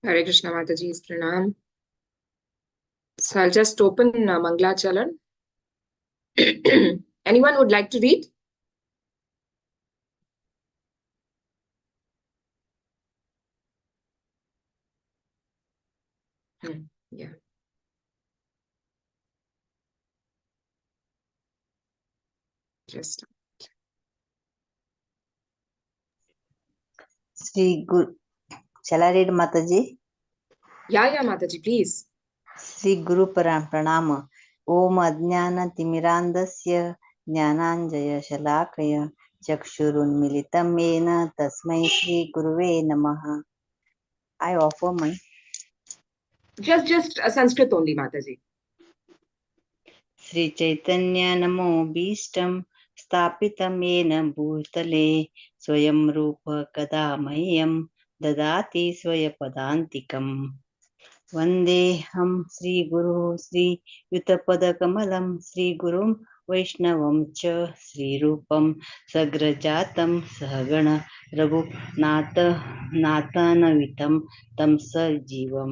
Hare Krishna Mataji's pranam. So I'll just open Manglacharan. Anyone would like to read? Yeah. Just Sri Guru. Shall I read, Mataji? yeah, Mataji, please. Sri Guru Pranama. Om Ajnana Timirandasya Jnananjaya Shalakaya Chakshurunmilitam Yena Tasmai Sri Guruve Namaha. I offer my Just Sanskrit only, Mataji. Sri Chaitanya Namo Bhishtam Stapitam Yena Bhutale Swayam Rupa Kadamahyam Dadati Swayapadantikam वन्देऽहं श्रीगुरुः श्रीयुतपदकमलं श्रीगुरुं वैष्णवं च श्रीरूपं सग्रजातं सहगण रघुनाथान्वितं तं सजीवं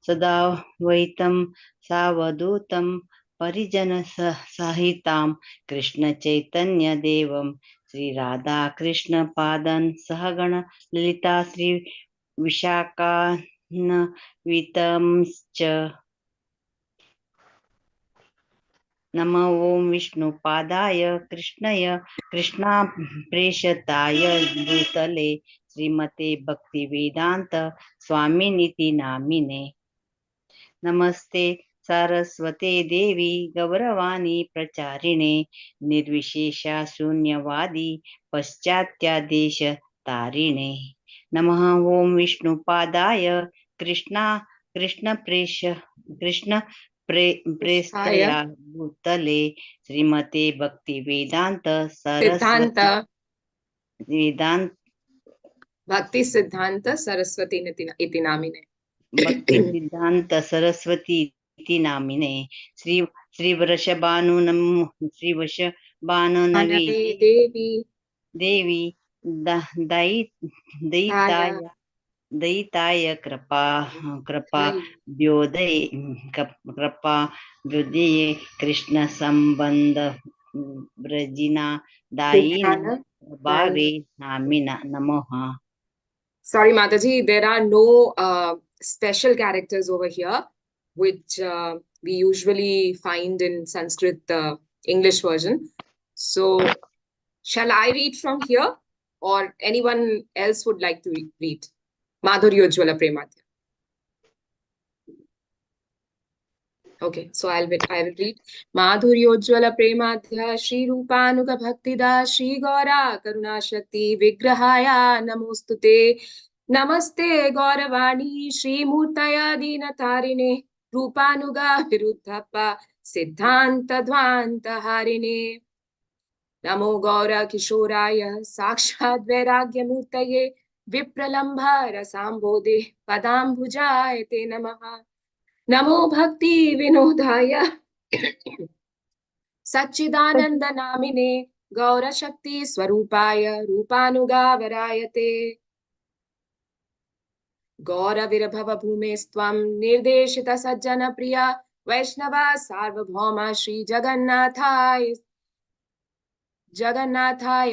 सदा वैतं सावधूतं परिजनसहितां कृष्णचैतन्यदेवं श्रीराधाकृष्णपादं सहगण ललिता श्रीविशाखान्वितंश्च नमो ओं विष्णुपादाय कृष्णाप्रेषताय भूतले श्रीमते भक्तिवेदांत स्वामिनिति नामिने नमस्ते सारस्वते देवी गौरवाणी प्रचारिणे निर्विशेषा शून्यवादी पश्चात्यादेश तारिणे नमः ओं विष्णुपादाय कृष्णप्रेष्ठया भूतले श्रीमते भक्तिवेदांत सरस्वती Siddhanta, वेदांत Bhakti Siddhanta Saraswati iti namine. भक्ति सिद्धांत सरस्वती इति नामिने श्री वृषभानुनवी Devi देवी Daya दयिताय कृपा द्योदये कृष्ण संबंध ब्रजिना दायिन Siddhana. भावे नामिना नमः. Sorry, Mataji, there are no special characters over here, which we usually find in Sanskrit English version. So, shall I read from here, or anyone else would like to read? Madhuryojjwala Premadhya. Okay, so I will read. Madhuryojjwala Premadhya Shri Rupanuga Bhaktida Shri Gaura Karuna Shakti Vigrahaya Namostute Namaste Gauravani Shri Murtaya Dinatharine Rupanuga Viruddhappa Siddhanta Dvanta Harine Namo Gaura Kishoraya Sakshat Vairagya Murtaye Vipralambha Rasambodhe Padambhujayate Namaha Namo Bhakti Vinodaya Satchidananda Namine Gaura Shakti Swarupaya Rupanuga Varayate Gauravirabhava Bhumestvam Nirdeshita Sajjana Priya Vaishnava Sarvabhauma Shri Jagannathaya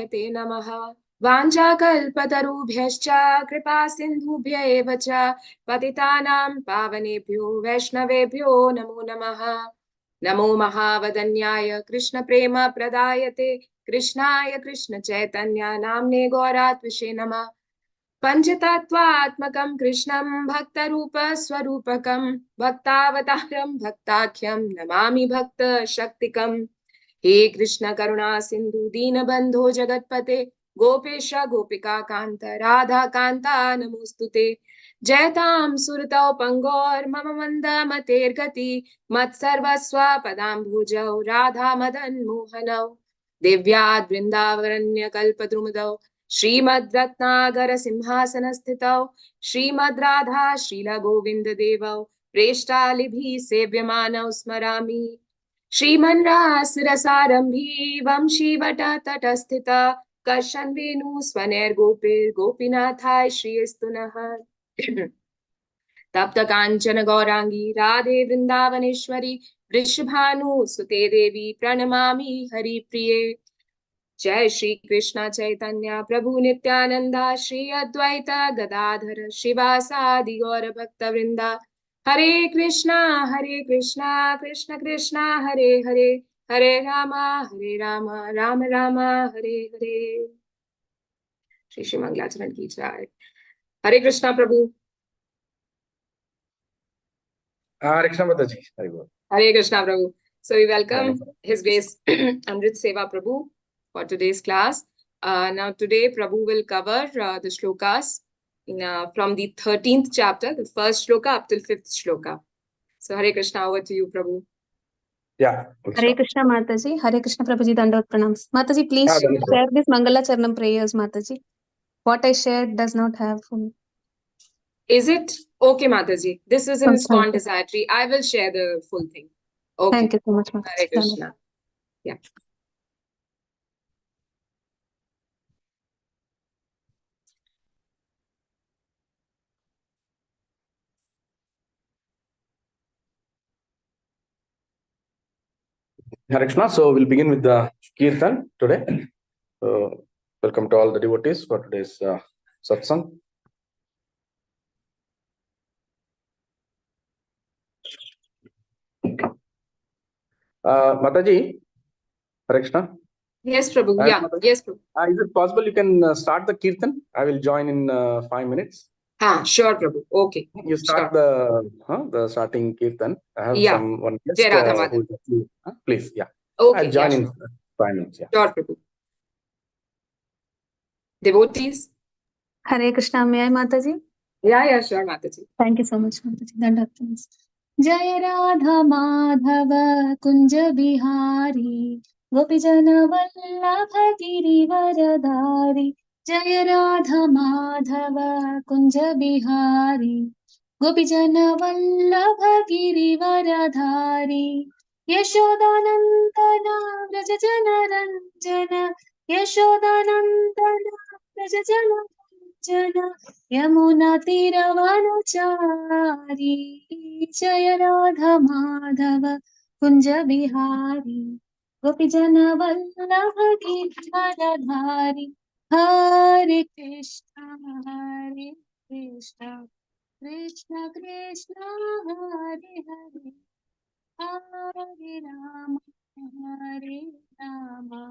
Te Namaha Vanchakalpatarubhyascha Kripa Sindhubhya eva cha Patitanam Pavanebhyo Vaishnavebhyo Namo Namaha Namo Mahavadanyaya Krishna Prema Pradayate Krishnaya Krishna Chaitanya Namne Gauratvishe Namah पंचतत्वात्मकं कृष्णं भक्तरूपस्वरूपकं भक्तावतारं भक्ताख्यं नमामि भक्तशक्तिकम् हे कृष्ण करुणा सिन्धु दीनबन्धो जगत्पते गोपेश गोपिका कान्त राधा कान्ता नमोस्तुते जयतां सुरतौ पङ्गोर्मम मन्दमतेर्गति मत्सर्वस्व पदाम्बुजौ राधा मदन मोहनौ दिव्याद् वृन्दावरण्यकल्पद्रुमदौ श्रीमद्रत्नागर सिंहासनस्थितौ श्रीमद्राधा श्रीलगोविन्ददेवौ प्रेष्टालिभिः सेव्यमानौ स्मरामि श्रीमन्रासरसारम्भी वंशीवटतटस्थिता कर्षन् वेणुस्वनैर्गोपीर्गोपीनाथाय श्रीस्तु नः तप्त कांचन गौरांगी राधे वृंदावनेश्वरी वृषभानु सुते देवी प्रणमामि हरिप्रिये। जय श्री कृष्ण चैतन्य प्रभु नित्यानंदा श्री अद्वैत गदाधर शिवासादि गौर भक्त वृंदा। हरे कृष्णा कृष्ण कृष्णा हरे हरे, हरे राम राम राम हरे हरे। श्री श्री मंगलाचरण की जय। हरे कृष्णा प्रभु। हरे कृष्ण माताजी, हरि बोल। Hare Krishna Prabhu. So we welcome His Grace Amrit Seva Prabhu for today's class. Now today Prabhu will cover the shlokas from the 13th chapter, the first shloka up till 5th shloka. So Hare Krishna, over to you Prabhu. Yeah. Hare Krishna Mataji, Hare Krishna Prabhuji, Dandavata Pranams. Mataji, please share this Mangala Charanam prayers, Mataji. What I shared does not have full. Is it okay, Mataji? This is in ISKCON Desiratory. I will share the full thing. Okay. Thank you so much, Mataji. Hare Krishna. Yeah. Hare Krishna. So we'll begin with the Kirtan today. Welcome to all the devotees for today's satsang. Mataji, Hare Krishna. Yes, Prabhu. Yeah. Yes, Prabhu. Is it possible you can start the Kirtan? I will join in 5 minutes. Sure, Prabhu. Okay. You start the starting Kirtan. I have someone guest who please, yeah. Okay. I'll join in 5 minutes. Yeah. Sure, Prabhu. Devotees. Hare Krishna, may I, Mataji? Yeah, sure, Mataji. Thank you so much, Mataji. Dandavata Pranams. Jaya Radha Madhava Kunja Bihari Gopijana Vallabha Girivaradhari. Jaya Radha Madhava Kunja Bihari Gopijana Vallabha Girivaradhari. Yashodanandana Vrajajana Ranjana Yashodanandana Vrajajana Ranjana Yamuna Tiravanachari. Jaya Radha Madhava Kunja Bihari Gopijana Vallabha Giridharadhari. Hare Krishna Krishna Krishna Hare Hare, Hare Rama Hare Rama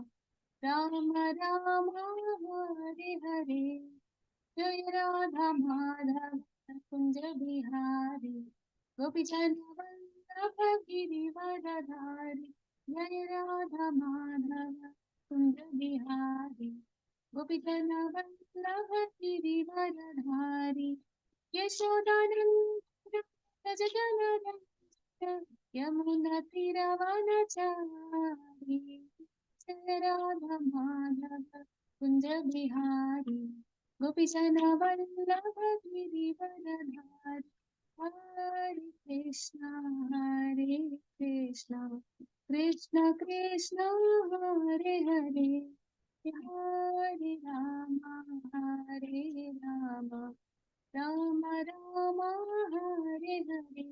Rama Rama Hare Hare. Jaya Radha Madhava Kunja Bihari Gopijana Vallabha Girivaradhari. Jaya Radha Madhava Kunja Bihari Gopijana Vallabha Girivaradhari. Yashodananda Rajajananda Yamuna Tiravanachari. Jaya Radha Madhava Kunja Bihari Gopijana Vallabha Girivaradhari. Hare Krishna Krishna Krishna Hare Hare, Hare Rama Rama Rama Hare Hare.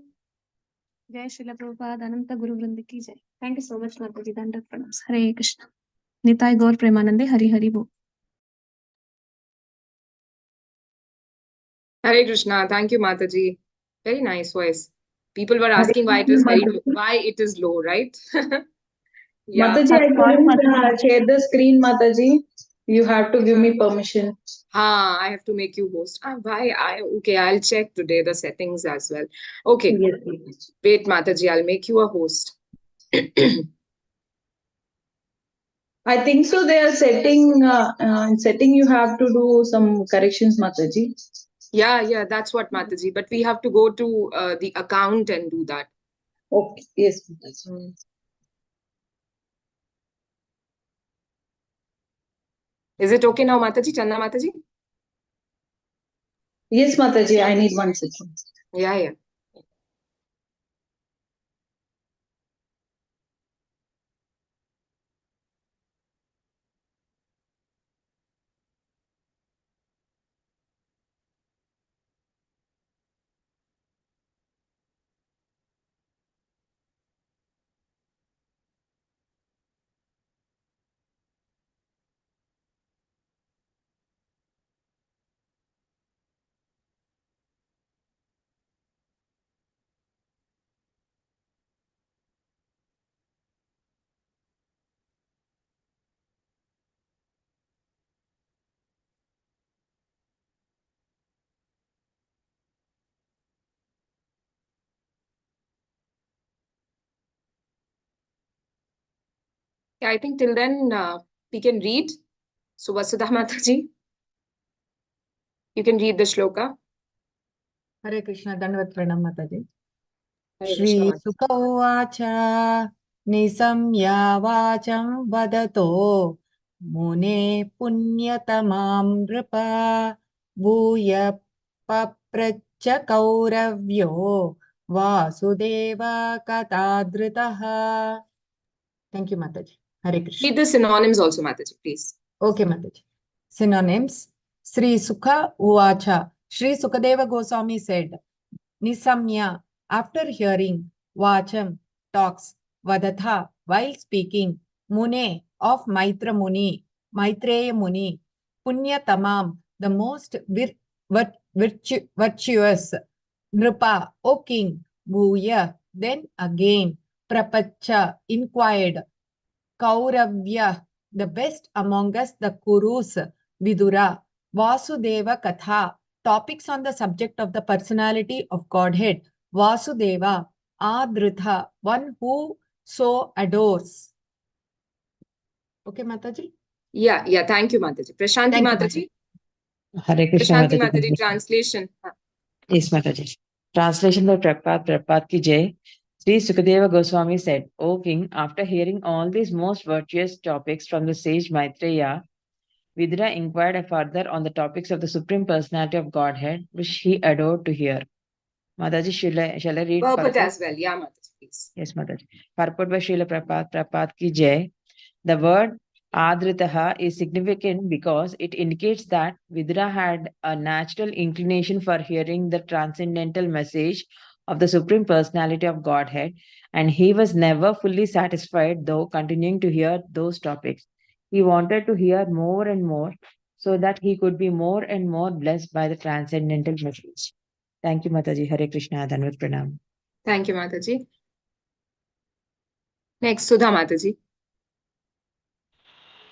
Jai Srila Prabhupada Ananta Guru Vrinda ki jai. Thank you so much, Mataji. Dandavata Pranams. Hare Krishna. Nitai Gaur Premanande Hari Hari Bo. Hare Krishna. Thank you, Mataji. Very nice voice. People were asking why it is low, right? Yeah. Mataji, I couldn't share the screen, Mataji. You have to give me permission. I have to make you host. Why? Okay, I'll check today the settings as well. Okay. Yes, please. Wait, Mataji, I'll make you a host. I think so. They are setting. Setting. You have to do some corrections, Mataji. Yeah, that's what, Mataji. But we have to go to the account and do that. Okay. Yes, Mataji. Is it okay now, Mataji? Channa Mataji? Yes, Mataji. I need 1 second. Yeah. Yeah, I think till then we can read. So Vasudha Mataji, you can read the shloka. Hare Krishna, Dandavat Pranam Mataji. Hare Shri Krishna Mataji. Sukha Uvacha Nisamya Vacham Vadato Mune Punyatamam Nripa Bhuya Papracha Kauravyo Vasudeva Katadritaha. Thank you, Mataji. Hare Krishna. Read the synonyms also, Mataji, please. Okay, Mataji. Synonyms. Sri Sukha Uvacha. Sri Sukadeva Goswami said, Nisamya, after hearing, Vacham, talks, Vadatha, while speaking, Mune, of Maitra Muni, Maitreya Muni, Punya Tamam, the most virtuous, Nripa, O king, Bhuya, then again, Prapacha, inquired, Kauravya, the best among us, the Kurus, Vidura, Vasudeva Katha, topics on the subject of the personality of Godhead, Vasudeva, Adritha, one who so adores. Okay, Mataji? Yeah, thank you, Mataji. Prashanti Thank you, Mataji. Hare Krishna Prashanti Mataji. Mataji, translation. Yes, Mataji. Translation by Prabhupada ki Jai. Sri Sukadeva Goswami said, O King, after hearing all these most virtuous topics from the sage Maitreya, Vidura inquired further on the topics of the Supreme Personality of Godhead, which he adored to hear. Mataji, shall I read Purport purport? as well. Yeah, Mataji, please. Yes, Mataji. Purport by Srila Prabhupada ki Jai. The word Adritaha is significant because it indicates that Vidura had a natural inclination for hearing the transcendental message of the Supreme Personality of Godhead, and he was never fully satisfied, though continuing to hear those topics. He wanted to hear more and more so that he could be more and more blessed by the transcendental message. Thank you, Mataji. Hare Krishna. Dandavat Pranam. Thank you, Mataji. Next, Sudha Mataji.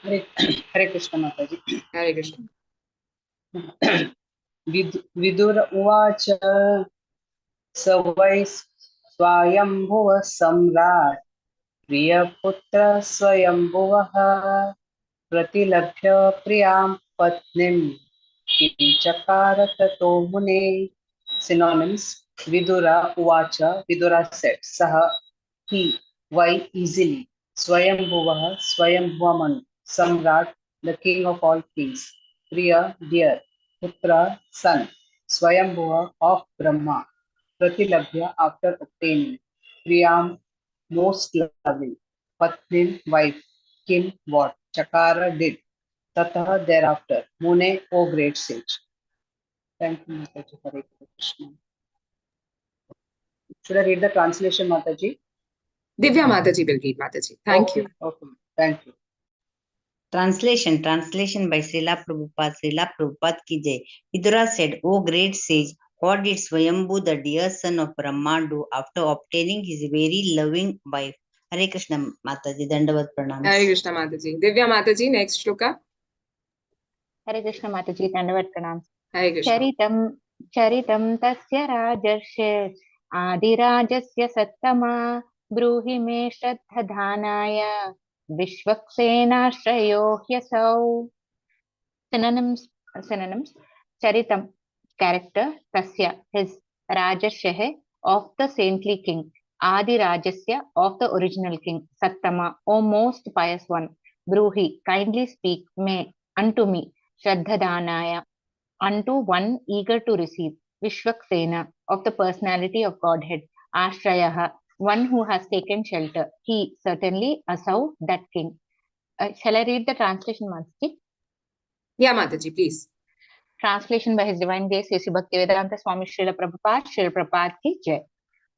Hare Krishna Mataji. Hare Krishna. Vidura Uvacha Savai Swayambhuva Samrat Priyaputra Swayambhuvaha Pratilabhya Priyam Patnim Chakara Tato Mune. Synonyms. Vidura Uvacha, Vidura said, Saha, he, why easily, Swayambhuvaha, Swayambhuvaman, Samrat, the king of all kings, Priya, dear, Putra, son, Swayambhuva of Brahma, Pratilabhya, after obtaining, Priyam, most loving, Patnim, wife, Kim, what, Chakara, did, Tataha, thereafter, Mune, O great sage. Thank you, Mataji. Hare Krishna. Should I read the translation, Mataji? Divya Mataji will read, Mataji. Thank you. Okay, thank you. Translation by Srila Prabhupada ki Jai. Vidura said, O great sage, what did Swayambhu, the dear son of Brahma, do after obtaining his very loving wife? Hare Krishna Mataji, Dandavat Pranams. Hare Krishna Mataji. Divya Mataji, next shloka. Hare Krishna Mataji, Dandavat Pranam. Hare Krishna. Charitam tasya rajarshe adirajasya sattama bruhi me shraddhadanaya vishvaksena hyasau. Synonyms. Charitam, character. Tasya, his. Rajashehe, of the saintly king. Adi Rajasya, of the original king. Sattama, O most pious one. Bruhi, kindly speak. Me, unto me. Shraddhadanaya, unto one eager to receive. Vishvaksena, of the personality of Godhead. Ashrayaha, one who has taken shelter. He, certainly, Asau, that king. Shall I read the translation, Mataji? Yeah, Mataji, please. Translation by His Divine Grace, A.C. Bhaktivedanta Swami Srila Prabhupada ki Jai.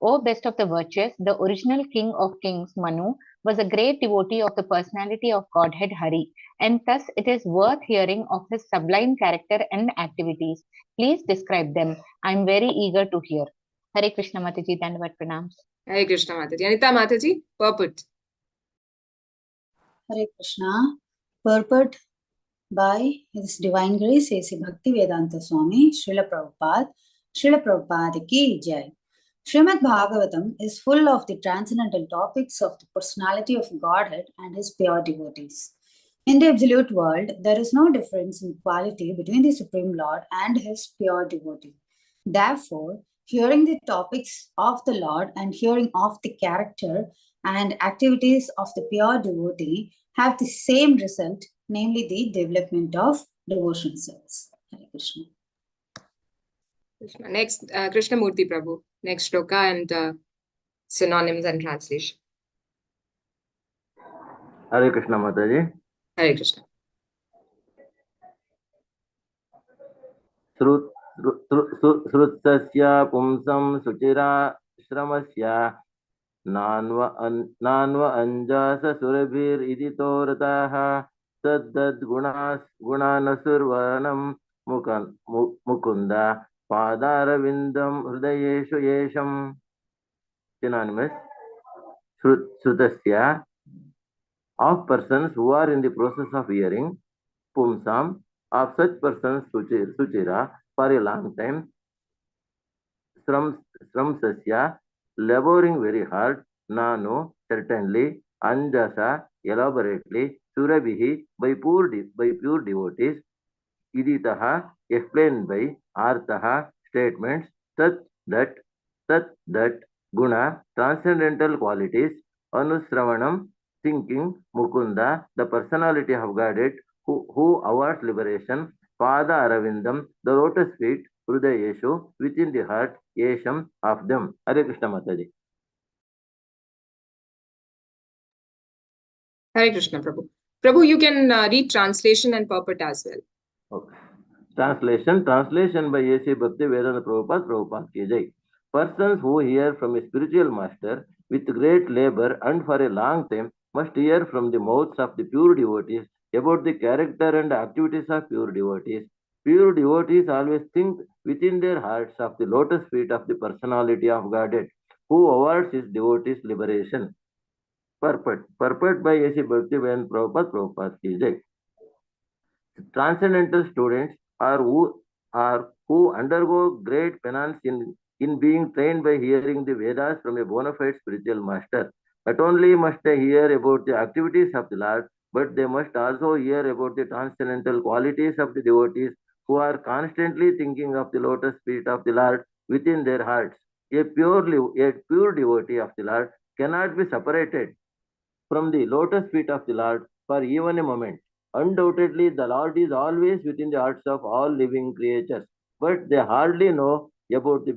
O best of the virtuous, the original king of kings, Manu, was a great devotee of the personality of Godhead Hari, and thus it is worth hearing of his sublime character and activities. Please describe them. I am very eager to hear. Hare Krishna Mataji, Dandavat Pranams. Hare Krishna Mataji. Anita Mataji, purport. Hare Krishna. Purport by His Divine Grace, A.C. Bhaktivedanta Swami, Srila Prabhupada ki Jai. Shrimad Bhagavatam is full of the transcendental topics of the personality of Godhead and his pure devotees. In the absolute world, there is no difference in quality between the Supreme Lord and his pure devotee. Therefore, hearing the topics of the Lord and hearing of the character and activities of the pure devotee have the same result, namely the development of devotion service. Hare Krishna. Next, Krishnamurti Prabhu. Next shloka and synonyms and translation. Hare Krishna Mataji. Hare Krishna. Srutasya pumsam suchira shramasya nanva anjasa surabhir idito rataha saddad gunanasurvanam mukunda padaravindam hridayeshu yesham. Synonymous. Srutasya, of persons who are in the process of hearing, pumsam, of such persons suchira, for a long time, sramsasya, laboring very hard, nanu, certainly, anjasa, elaborately, surabhihi, by pure devotees, iditaha, explained by, artaha, statements, such that, guna, transcendental qualities, anusravanam, thinking, mukunda, the personality of Godhead, who awards liberation, pada aravindam, the lotus feet, hrudayeshu, within the heart, yesham, of them. Hare Krishna Mataji. Hare Krishna Prabhu. Prabhu, you can read translation and purport as well. Okay. Translation by A.C. Bhaktivedanta Prabhupada ki jai. Persons who hear from a spiritual master with great labor and for a long time must hear from the mouths of the pure devotees about the character and activities of pure devotees. Pure devotees always think within their hearts of the lotus feet of the personality of Godhead, who awards his devotees liberation. Purport by A.C. Bhaktivedanta Prabhupada ki jai. Transcendental students are who undergo great penance in being trained by hearing the Vedas from a bona fide spiritual master. Not only must they hear about the activities of the Lord, but they must also hear about the transcendental qualities of the devotees who are constantly thinking of the lotus feet of the Lord within their hearts. A pure devotee of the Lord cannot be separated from the lotus feet of the Lord for even a moment. Undoubtedly, the Lord is always within the hearts of all living creatures, but they hardly know about it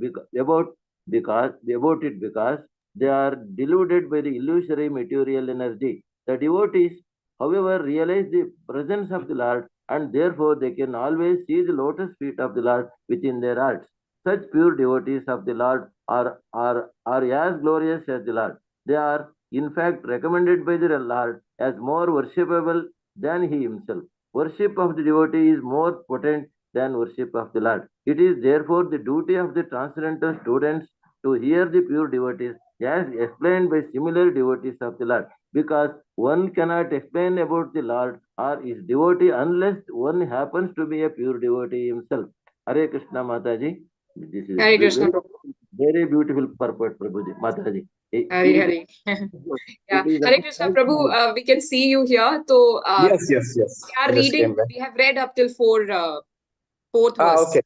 because they are deluded by the illusory material energy. The devotees, however, realize the presence of the Lord, and therefore they can always see the lotus feet of the Lord within their hearts. Such pure devotees of the Lord are as glorious as the Lord. They are, in fact, recommended by the Lord as more worshipable than he himself. Worship of the devotee is more potent than worship of the Lord. It is therefore the duty of the transcendental students to hear the pure devotees as explained by similar devotees of the Lord, because one cannot explain about the Lord or his devotee unless one happens to be a pure devotee himself. Hare Krishna Mataji. This is Hare Krishna Prabhu. very beautiful purport, Prabhuji. Mataji. Hare. Yeah. Hare Krishna Prabhu, we can see you here. So Yes. we are reading. We have read up till fourth verse. Okay.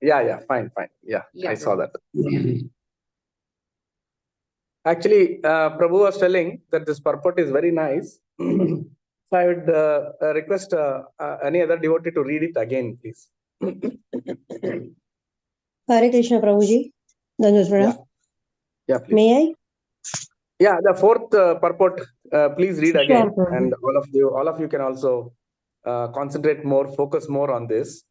Yeah. Fine. Yeah, I saw that. Actually, Prabhu was telling that this purport is very nice. So I would request any other devotee to read it again, please. Hare Krishna Prabhuji. Yeah, please. May I? Yeah, the fourth purport, please read again. Sure, And all of you can also concentrate more, focus more on this.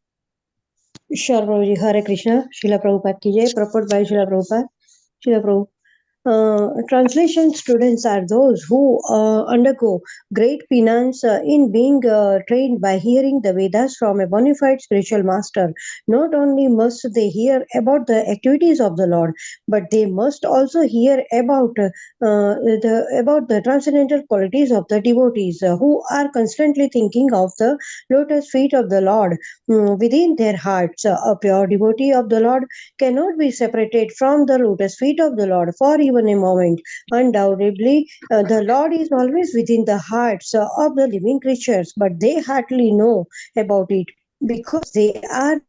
Sure, Prabhuji. Hare Krishna. Srila Prabhupada ki jai. Purport by Srila Prabhupada. Srila Prabhu. translation students are those who undergo great penance in being trained by hearing the Vedas from a bona fide spiritual master. Not only must they hear about the activities of the Lord, but they must also hear about the transcendental qualities of the devotees who are constantly thinking of the lotus feet of the Lord within their hearts. A pure devotee of the Lord cannot be separated from the lotus feet of the Lord for even a moment. Undoubtedly, the Lord is always within the hearts of the living creatures, but they hardly know about it because they are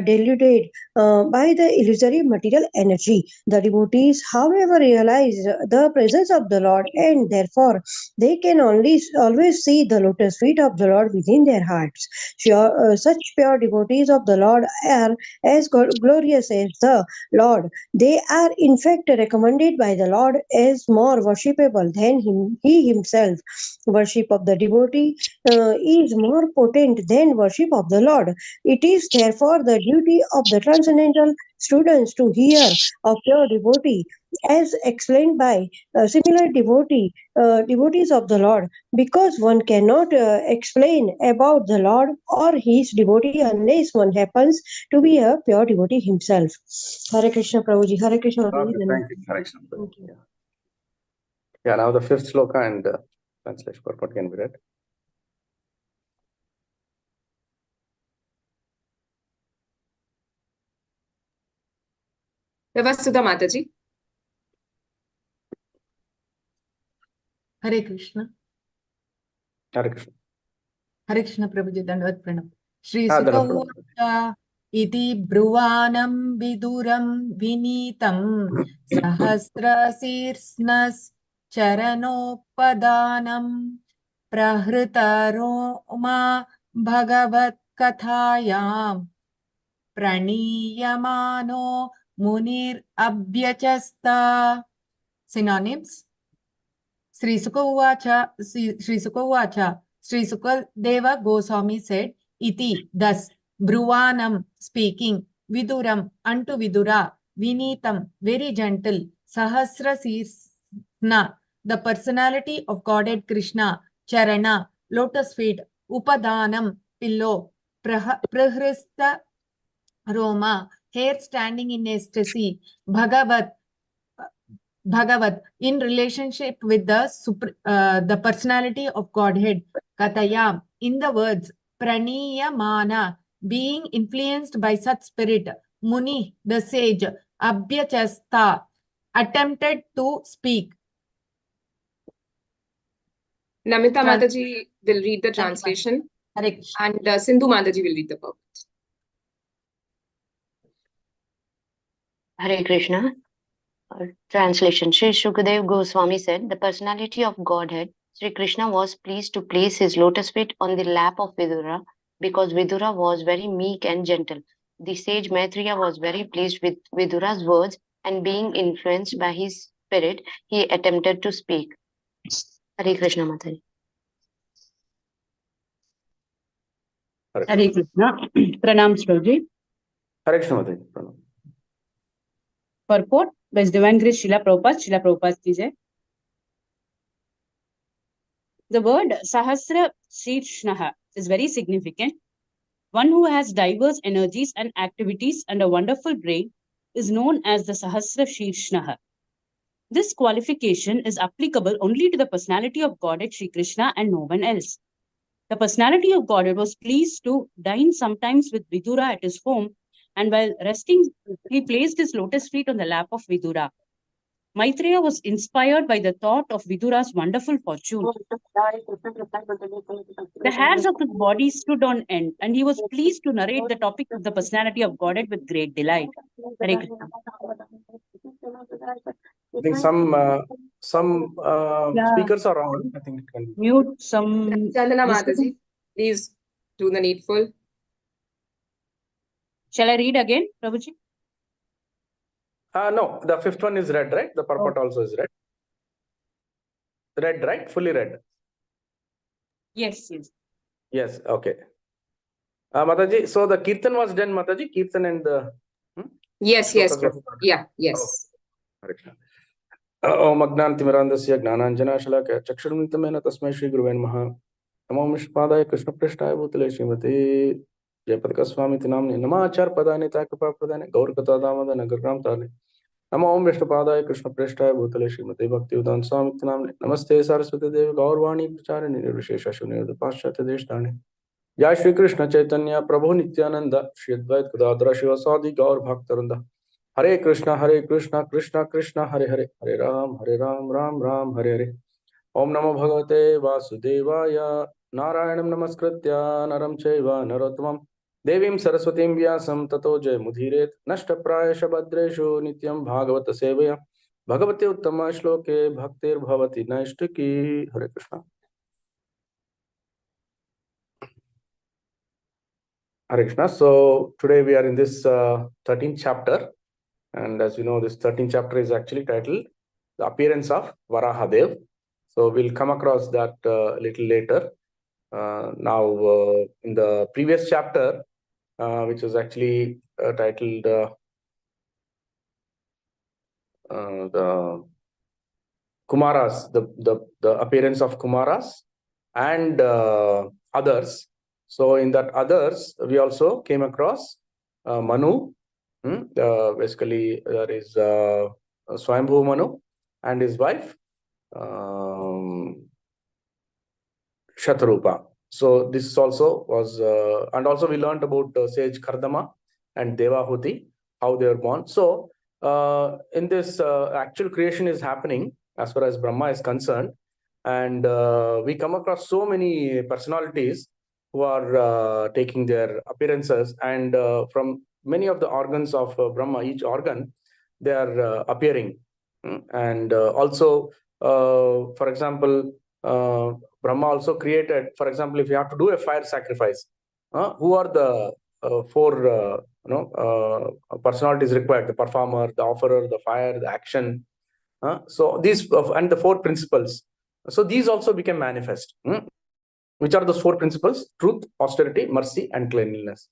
deluded by the illusory material energy. The devotees, however, realize the presence of the Lord, and therefore they can only always see the lotus feet of the Lord within their hearts. Such pure devotees of the Lord are as glorious as the Lord. They are in fact recommended by the Lord as more worshipable than he himself. Worship of the devotee is more potent than worship of the Lord. It is therefore the duty of the transcendental students to hear of pure devotee, as explained by similar devotees of the Lord, because one cannot explain about the Lord or his devotee unless one happens to be a pure devotee himself. Hare Krishna Prabhuji, Hare Krishna Prabhuji. Okay, thank you. Hare Krishna. Thank you. Yeah, now the fifth sloka and translation purport can be read. Devasudha Mataji. Hare Krishna. Hare Krishna. Hare Krishna Prabhuji, Dandavat Pranam. Shri Ah, Sukha Dandavat Uvacha iti bruvanam viduram vinitam sahasrasirsnas charanopadanam prahritaroma bhagavat kathayam praniyamano munir abhyachasta. Synonyms. Sri Sukha Uvacha, Sri Sukha Uvacha, Sri Sukadeva Goswami said, Iti, thus, Bruvanam, speaking, Viduram, unto Vidura, Vinitam, very gentle, Sahasra Sisna, the personality of Godhead Krishna, Charana, lotus feet, Upadanam, pillow, Prahrista Roma, hair standing in ecstasy, Bhagavat, in relationship with the personality of Godhead, Kataya, in the words, Praniyamana, being influenced by such spirit, Muni, the sage, Abhyachasta, attempted to speak. Namita Mataji will read the translation and Sindhu Mataji will read the purport. Hare Krishna. Translation. Sri Shukadev Goswami said, the personality of Godhead, Sri Krishna was pleased to place his lotus feet on the lap of Vidura because Vidura was very meek and gentle. The sage Maitreya was very pleased with Vidura's words and being influenced by his spirit, he attempted to speak. Hare Krishna Mataji. Hare Hare Krishna. Pranam Prabhuji. Hare Krishna Mataji. Pranam. Purport by His Divine Grace Srila Prabhupada ki jai. The word Sahasra Shirshnaha is very significant. One who has diverse energies and activities and a wonderful brain is known as the Sahasra Shirshnaha. This qualification is applicable only to the personality of Godhead Sri Krishna and no one else. The personality of Godhead was pleased to dine sometimes with Vidura at his home, and while resting, he placed his lotus feet on the lap of Vidura. Maitreya was inspired by the thought of Vidura's wonderful fortune. The hairs of his body stood on end, and he was pleased to narrate the topic of the personality of Godhead with great delight. Hare Krishna. I think some speakers are on. I think it can mute some. Chandana Mataji, please do the needful. Shall I read again, Prabhuji? No, the fifth one is read, right? The purport also is read. Read, right? Fully read. Yes, yes. Yes, okay. Mataji, so the Kirtan was done, Mataji? Kirtan and the... Yes, slokas Prabhu. was done. Yeah, yes. Hare Krishna. ओम अज्ञानतिमिरान्धस्य ज्ञानाञ्जनशलाकया चक्षुरुन्मिलितं तस्मै श्रीगुरुवे नमः। नमो विष्णुपादाय कृष्णपृष्ठाय भूतले श्रीमते जयपदकस्वामिति नाम्ने नमाचार्यपदानि कृपाप्रदाने गौरकथादामोदर नगरग्राम ताले नमो ओम विष्णुपादाय कृष्णपृष्ठाय भूतले श्रीमते भक्तिवेदान्त स्वामिति नाम्ने नमस्ते सरस्वती देवी गौरवाणी प्रचारिणे निर्विशेष शून्य पाश्चात्य देशतारिणे जय श्री कृष्ण चैतन्य प्रभु नित्यानंद श्री अद्वैत गदाधर शिवसादि गौर भक्तवृंद हरे कृष्ण कृष्ण कृष्ण हरे हरे हरे राम राम राम हरे हरे। ओम नमो भगवते वासुदेवाय नारायणं नमस्कृत्य नरं चैव नरोत्तमं देवीं सरस्वतीं व्यासं ततो जयमुदीरयेत् नष्टप्रायश भद्रेषु नित्यं भागवत सेवया भगवते उत्तम श्लोके भक्तिर्भवति नैष्टिकी। हरे Krishna. Hare Krishna. So today we are in this 13th chapter, and as you know, this 13th chapter is actually titled "The Appearance of Varahadev." So we'll come across that a little later. Now, in the previous chapter, which was actually titled the Kumaras, the appearance of Kumaras and others. So in that others, we also came across Manu. Basically, there is Swayambhu Manu and his wife Shatarupa. So this also was, and also we learned about sage Kardama and Devahuti, how they were born. So in this actual creation is happening as far as Brahma is concerned, and we come across so many personalities who are taking their appearances, and from many of the organs of Brahma, each organ, they are appearing. And also, for example, Brahma also created, for example, if you have to do a fire sacrifice, who are the four personalities required? The performer, the offerer, the fire, the action. So these and the four principles. So these also became manifest. Which are those four principles? Truth, austerity, mercy, and cleanliness.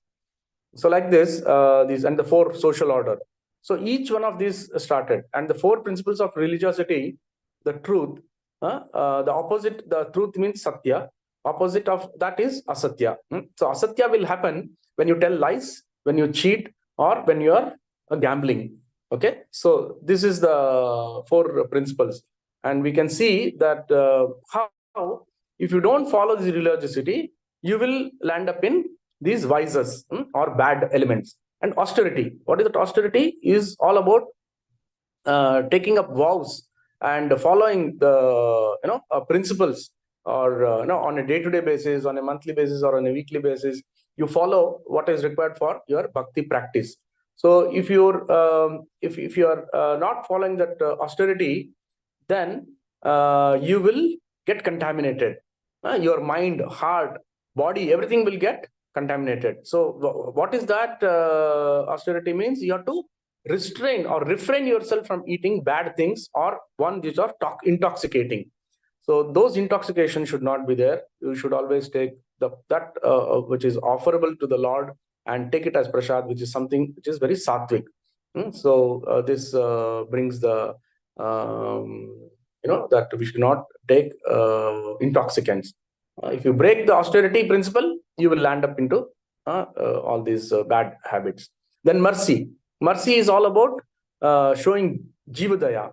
So like this, these and the four social order. So each one of these started, and the four principles of religiosity, the truth, the opposite, the truth means satya. Opposite of that is asatya. So asatya will happen when you tell lies, when you cheat, or when you are gambling. Okay, so this is the four principles, and we can see that how if you don't follow this religiosity, you will land up in these vices or bad elements. And austerity, what is that? Austerity is all about taking up vows and following the principles, or on a day-to-day basis, on a monthly basis, or on a weekly basis, you follow what is required for your bhakti practice. So if you're if you are not following that austerity, then you will get contaminated. Your mind, heart, body, everything will get contaminated. So what is that austerity means? You have to restrain or refrain yourself from eating bad things, or one which are intoxicating. So those intoxication should not be there. You should always take that which is offerable to the Lord, and take it as prasad, which is something which is very sattvic. So this brings the that we should not take intoxicants. If you break the austerity principle, you will land up into all these bad habits. Then mercy. Mercy is all about showing jivadaya.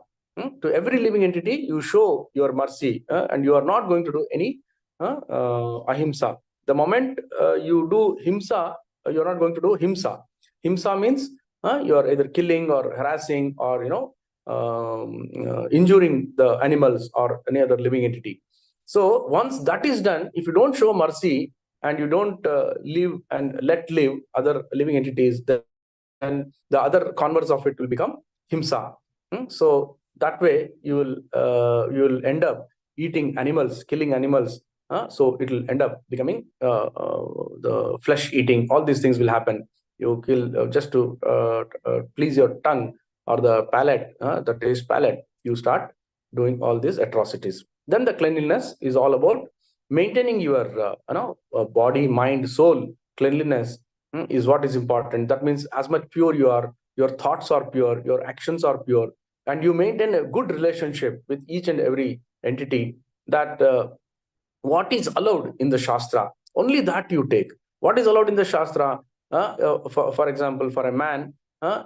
To every living entity, you show your mercy, and you are not going to do any ahimsa. The moment you do himsa, you are not going to do himsa. Himsa means you are either killing or harassing, or injuring the animals or any other living entity. So once that is done, if you don't show mercy and you don't live and let live other living entities, then the other converse of it will become himsa. So that way you will end up eating animals, killing animals. So it will end up becoming the flesh eating. All these things will happen. You kill just to please your tongue or the palate, the taste palate. You start doing all these atrocities. Then the cleanliness is all about maintaining your body, mind, soul. Cleanliness is what is important. That means as much pure you are, your thoughts are pure, your actions are pure, and you maintain a good relationship with each and every entity, that what is allowed in the Shastra, only that you take. What is allowed in the Shastra, for example, for a man,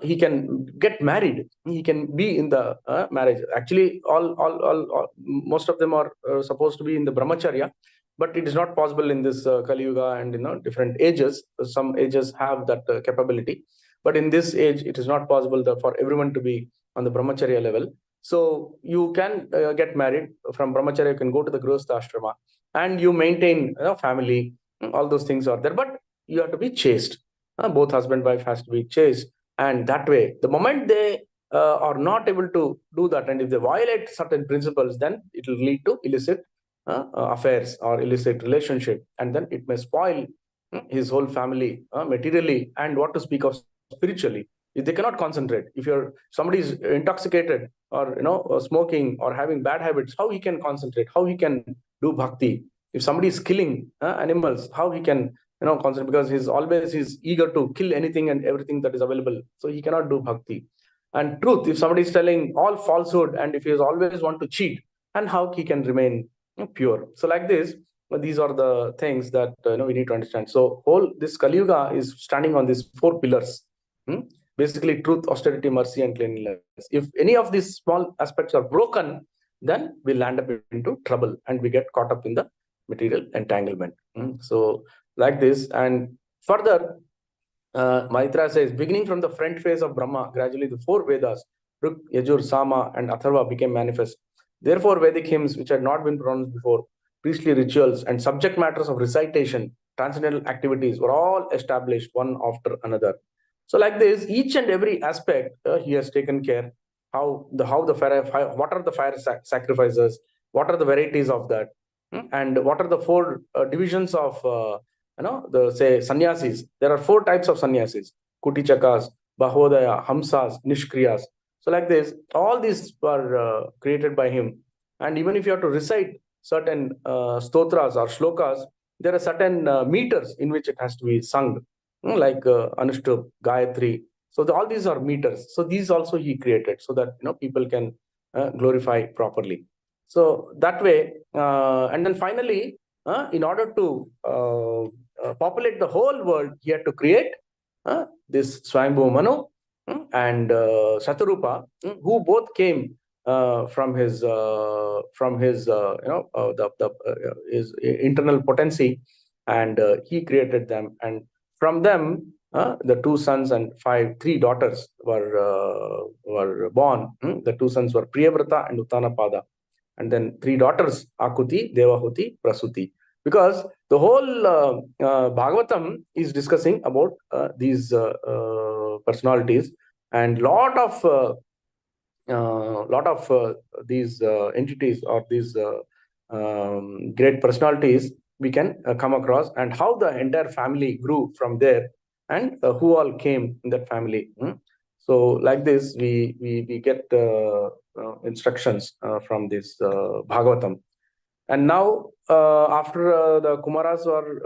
he can get married, he can be in the marriage. Actually, all most of them are supposed to be in the brahmacharya, but it is not possible in this Kali Yuga, and different ages. Some ages have that capability, but in this age, it is not possible for everyone to be on the brahmacharya level. So you can get married from brahmacharya. You can go to the grihastha ashrama, and you maintain family. All those things are there, but you have to be chaste. Both husband and wife has to be chaste, and that way, the moment they are not able to do that, and if they violate certain principles, then it will lead to illicit affairs or illicit relationship, and then it may spoil his whole family materially, and what to speak of spiritually. If they cannot concentrate, if somebody is intoxicated, or smoking, or having bad habits, how he can concentrate, how he can do bhakti? If somebody is killing animals, how he can concentrate, because he's eager to kill anything and everything that is available, so he cannot do bhakti. And truth, if somebody is telling all falsehood, and if he is always want to cheat, and how he can remain pure? So like this, these are the things that we need to understand. So this Kali Yuga is standing on these 4 pillars. Basically, truth, austerity, mercy, and cleanliness. If any of these small aspects are broken, then we land up into trouble, and we get caught up in the material entanglement. So like this, and further, Maitra says, beginning from the front face of Brahma, gradually the 4 Vedas, Ruk, Yajur, Sama, and Atharva became manifest. Therefore, Vedic hymns, which had not been pronounced before, priestly rituals, and subject matters of recitation, transcendental activities were all established one after another. So like this, each and every aspect he has taken care. What are the fire sacrifices? What are the varieties of that? And what are the 4 divisions of the sannyasis? There are 4 types of sannyasis: Kutichakas, Bahodaya, Hamsas, Nishkriyas. So like this, all these were created by him. And even if you have to recite certain stotras or shlokas, there are certain meters in which it has to be sung, like Anushtup, Gayatri. So all these are meters. So these also he created, so that people can glorify properly. So that way, and then finally, in order to populate the whole world, he had to create this Swayambhu Manu and Shatarupa, who both came from his his internal potency, and he created them. And from them, the 2 sons and 3 daughters were born. The 2 sons were Priyavrata and Uttanapada, and then 3 daughters, Akuti, Devahuti, Prasuti. Because the whole Bhagavatam is discussing about these personalities, and lot of these entities, or these great personalities we can come across, and how the entire family grew from there, and who all came in that family. So like this, we get instructions from this Bhagavatam. And now, after the Kumaras were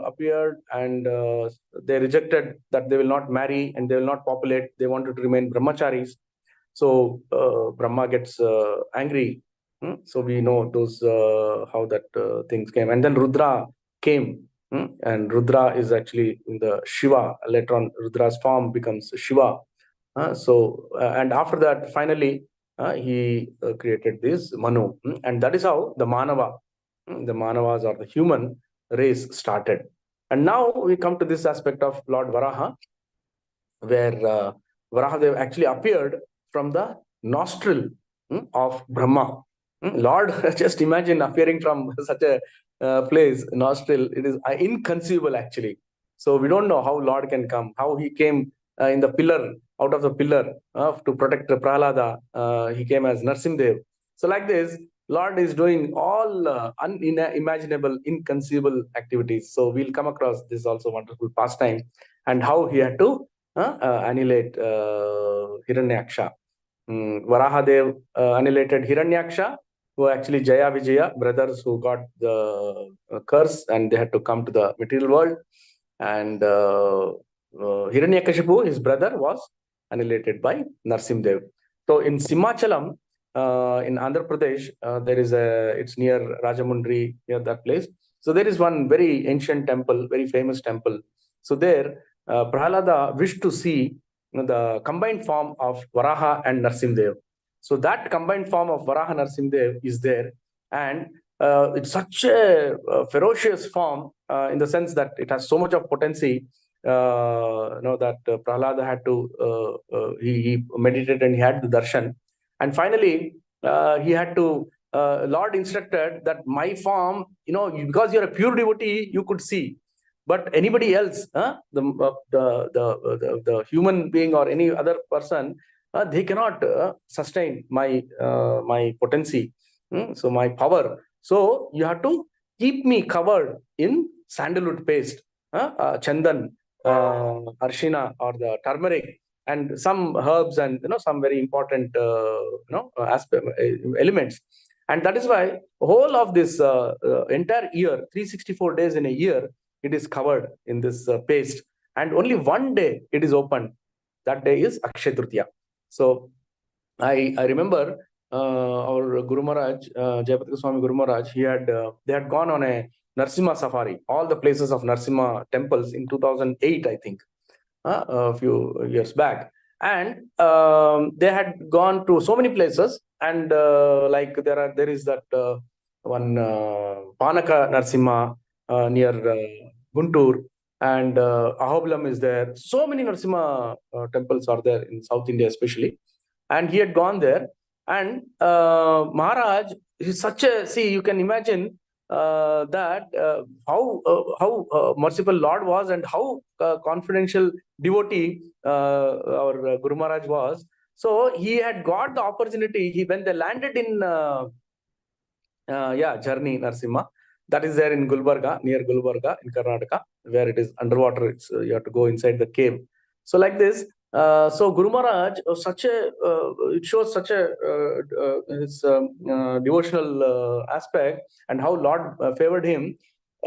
appeared, and they rejected that they will not marry and they will not populate, they wanted to remain brahmacharis. So Brahma gets angry. So we know those how that things came. And then Rudra came. And Rudra is actually in the Shiva. Later on, Rudra's form becomes Shiva. And after that, finally, he created this Manu. And that is how the Manavas or the human race started. And now we come to this aspect of Lord Varaha, where Varahadev actually appeared from the nostril of Brahma. Lord, just imagine appearing from such a place, nostril. It is inconceivable, actually. So we don't know how Lord can come, how he came in the pillar, out of the pillar to protect Prahlada. He came as Narsimdev. So like this, Lord is doing all unimaginable, inconceivable activities. So we'll come across this also wonderful pastime, and how he had to annihilate Hiranyaksha. Varahadev annihilated Hiranyaksha, who actually Jaya Vijaya, brothers who got the curse, and they had to come to the material world. And Hiranyakashipu, his brother, was annihilated by Narsimdev. So in Simachalam, in Andhra Pradesh, it's near Rajamundry, near that place. So there is one very ancient temple, very famous temple. So there, Prahalada wished to see the combined form of Varaha and Narsimdev. So that combined form of Varaha Narsimdev is there, and it's such a ferocious form in the sense that it has so much of potency. That Prahlada had to he meditated and he had the darshan, and finally he had to Lord instructed that my form, because you're a pure devotee, you could see, but anybody else, the human being or any other person, they cannot sustain my potency, so my power. So you have to keep me covered in sandalwood paste, chandan, arshina or the turmeric, and some herbs, and some very important elements. And that is why whole of this entire year, 364 days in a year, it is covered in this paste, and only one day it is opened. That day is Akshay Tritiya. So I remember our Guru Maharaj, Jayapati Swami Guru Maharaj, they had gone on a Narsimha safari, all the places of Narsimha temples in 2008, I think, a few years back. And they had gone to so many places, and like there is that one Panaka Narsimha near Guntur, and Ahobilam is there. So many Narsimha temples are there in South India especially. And he had gone there, and Maharaj is such a, you can imagine that how merciful Lord was, and how confidential devotee our Guru Maharaj was. So he had got the opportunity. When they landed in Journey Narsimha, that is there in Gulbarga, near Gulbarga in Karnataka, where it is underwater. You have to go inside the cave. So like this, so Guru Maharaj, it shows such a his devotional aspect, and how Lord favored him.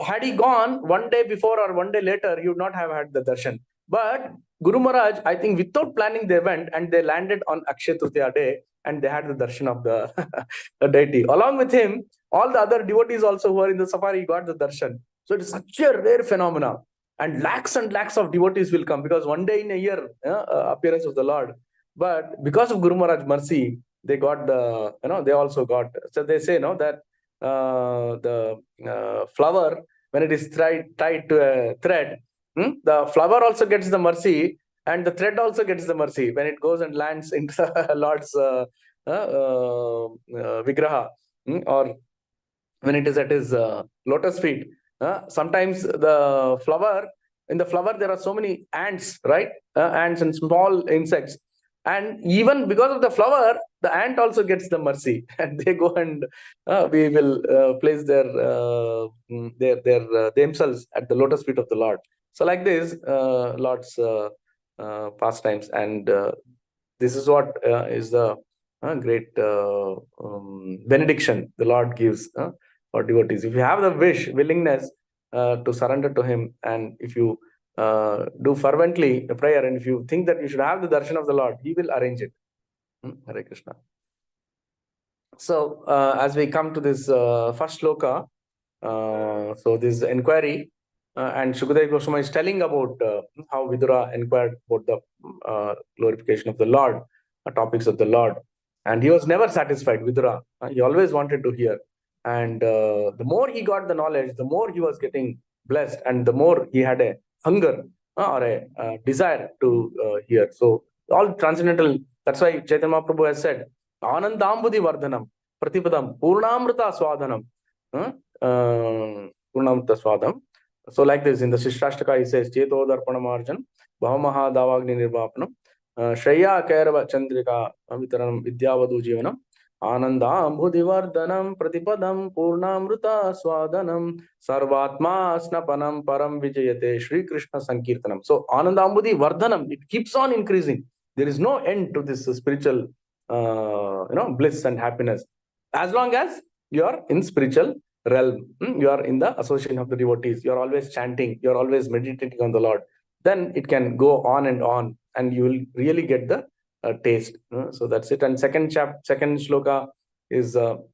Had he gone one day before or one day later, he would not have had the darshan. But Guru Maharaj, I think without planning, they went and they landed on Akshay Tritiya day, and they had the darshan of the deity. Along with him, all the other devotees also who were in the safari got the darshan. So it is such a rare phenomena. And lakhs of devotees will come, because one day in a year, appearance of the Lord. But because of Guru Maharaj's mercy, they got they also got. So they say, that the flower, when it is tied to a thread, the flower also gets the mercy, and the thread also gets the mercy when it goes and lands into the Lord's vigraha, or when it is at his lotus feet. Sometimes the flower, in the flower there are so many ants, right? Ants and small insects. And even because of the flower, the ant also gets the mercy, and they go and we will place their themselves at the lotus feet of the Lord. So like this, Lord's pastimes, and this is what is the great benediction the Lord gives for devotees. If you have the willingness to surrender to Him, and if you do fervently a prayer, and if you think that you should have the darshan of the Lord, He will arrange it. Hare Krishna. So as we come to this first shloka, so this inquiry, and Shukadeva Goswami is telling about how Vidura inquired about the glorification of the Lord, topics of the Lord, and he was never satisfied. Vidura, he always wanted to hear, and the more he got the knowledge, the more he was getting blessed, and the more he had a hunger or a desire to hear. So all transcendental. That's why Chaitanya Mahaprabhu has said, Anandambudi Vardhanam, Pratipadam, Purnamrita Swadhanam. Purnamrita Swadham. So like this, in the Shishtashtaka, he says, Cheto Darpanam Arjan, Bhavaha Davagni Nirvapanam, Shreya Kairava Chandrika Avitaranam Vidyavadu Jivanam, Anandambudivardhanam Pratipadam Purnamrita Swadhanam Sarvatma Snapanam Param Vijayate Shri Krishna Sankirtanam. So Anandambudi Vardhanam, it keeps on increasing. There is no end to this spiritual bliss and happiness. As long as you are in spiritual realm, you are in the association of the devotees, you are always chanting, you are always meditating on the Lord, then it can go on, and you will really get the taste. So that's it. And second shloka is what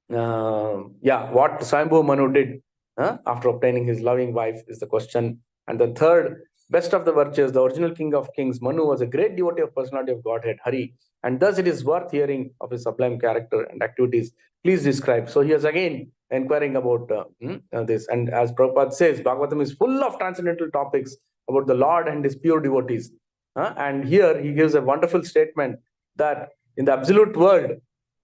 Swayambhu Manu did after obtaining his loving wife is the question. And the third, best of the virtues, the original king of kings, Manu was a great devotee of personality of Godhead, Hari, and thus it is worth hearing of his sublime character and activities. Please describe. So he is again inquiring about this. And as Prabhupada says, Bhagavatam is full of transcendental topics about the Lord and his pure devotees. And here he gives a wonderful statement that in the absolute world,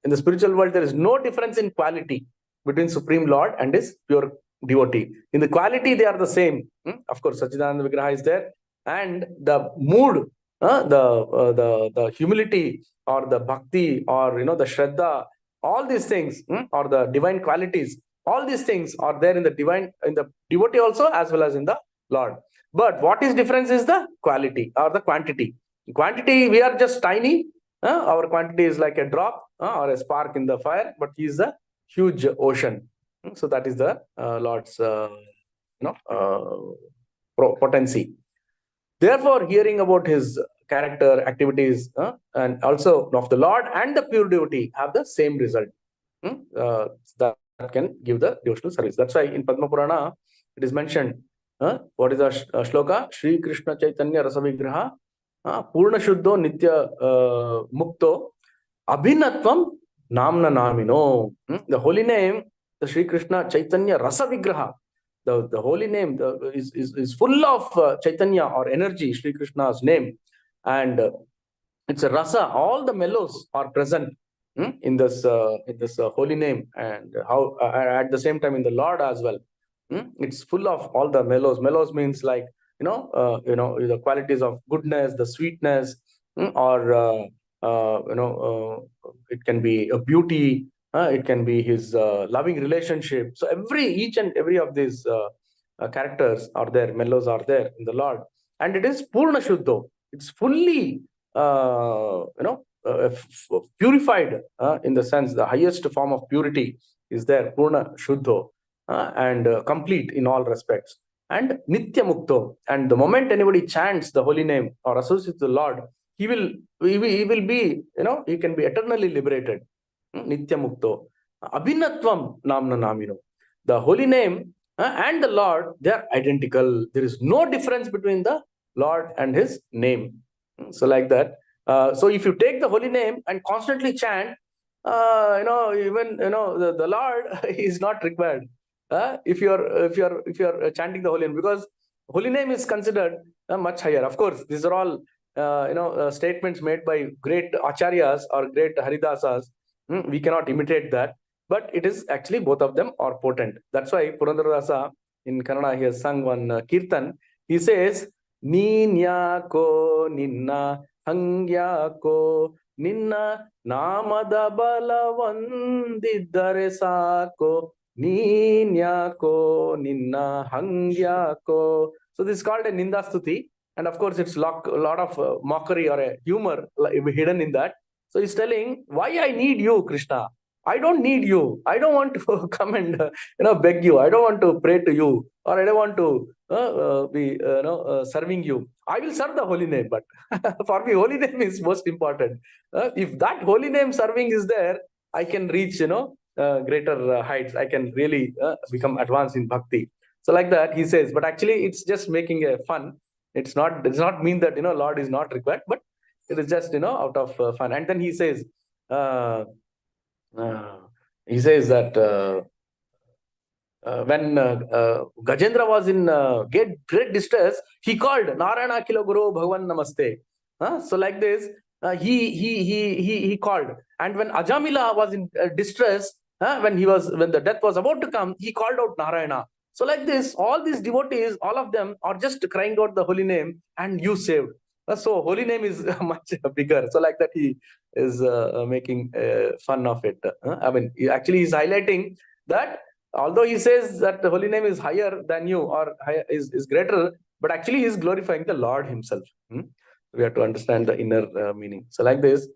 in the spiritual world, there is no difference in quality between Supreme Lord and his pure devotee. In the quality, they are the same. Of course, Sachidananda Vigraha is there. And the mood, the humility or the bhakti or, the shraddha, all these things, or the divine qualities, all these things are there in the devotee also, as well as in the Lord. But what is difference is the quality or the quantity. Quantity, we are just tiny. Our quantity is like a drop or a spark in the fire, but he is a huge ocean. So that is the Lord's potency. Therefore, hearing about his character, activities, and also of the Lord and the pure devotee have the same result. That can give the devotional service. That's why in Padma Purana it is mentioned. What is the shloka? Shri Krishna Chaitanya Rasa Vigraha Purna Shuddho Nitya Mukto Abhinatvam Namna Namino. The holy name, the Shri Krishna Chaitanya Rasa Vigraha. The holy name is full of Chaitanya or energy, Shri Krishna's name. And it's a rasa. All the mellows are present in this holy name, and how at the same time in the Lord as well. It's full of all the mellows. Mellows means like the qualities of goodness, the sweetness, or it can be a beauty. It can be his loving relationship. So each and every of these characters are there. Mellows are there in the Lord, and it is Purna Shuddho. It's fully purified in the sense the highest form of purity is there, Purna Shuddho, and complete in all respects. And Nitya Mukto, and the moment anybody chants the holy name or associates the Lord, he will be, he can be eternally liberated. Nitya Mukto. Abhinatvam Namna Namino. The holy name and the Lord, they are identical. There is no difference between the Lord and his name. So like that. So if you take the holy name and constantly chant, even the Lord is not required. If you're chanting the holy name, because holy name is considered much higher. Of course, these are all statements made by great acharyas or great haridasas. We cannot imitate that, but it is actually both of them are potent. That's why Purandarasa in Kannada, he has sung one kirtan. He says, Ninyako Ninna Hangyako Ninna Namada Balavandiddare Sako Ninyako Ninna Hangyako. So this is called a Ninda Stuti. And of course, it's a lot of mockery or a humor hidden in that. So he's telling, why I need you, Krishna? I don't need you. I don't want to come and beg you. I don't want to pray to you, or I don't want to be serving you. I will serve the holy name, but for me, holy name is most important. If that holy name serving is there, I can reach greater heights. I can really become advanced in bhakti. So like that, he says. But actually, it's just making a fun. It does not mean that Lord is not required, but it is just out of fun. And then he says. He says that when Gajendra was in great distress, he called Narayana Kilo Guru Bhagavan Namaste. So like this, he called. And when Ajamila was in distress, when the death was about to come, he called out Narayana. So like this, all these devotees, all of them are just crying out the holy name, and you saved. So holy name is much bigger. So like that, he is making fun of it. I mean, actually, he's highlighting that although he says that the holy name is higher than you or is greater, but actually he is glorifying the Lord himself. We have to understand the inner meaning. So like this,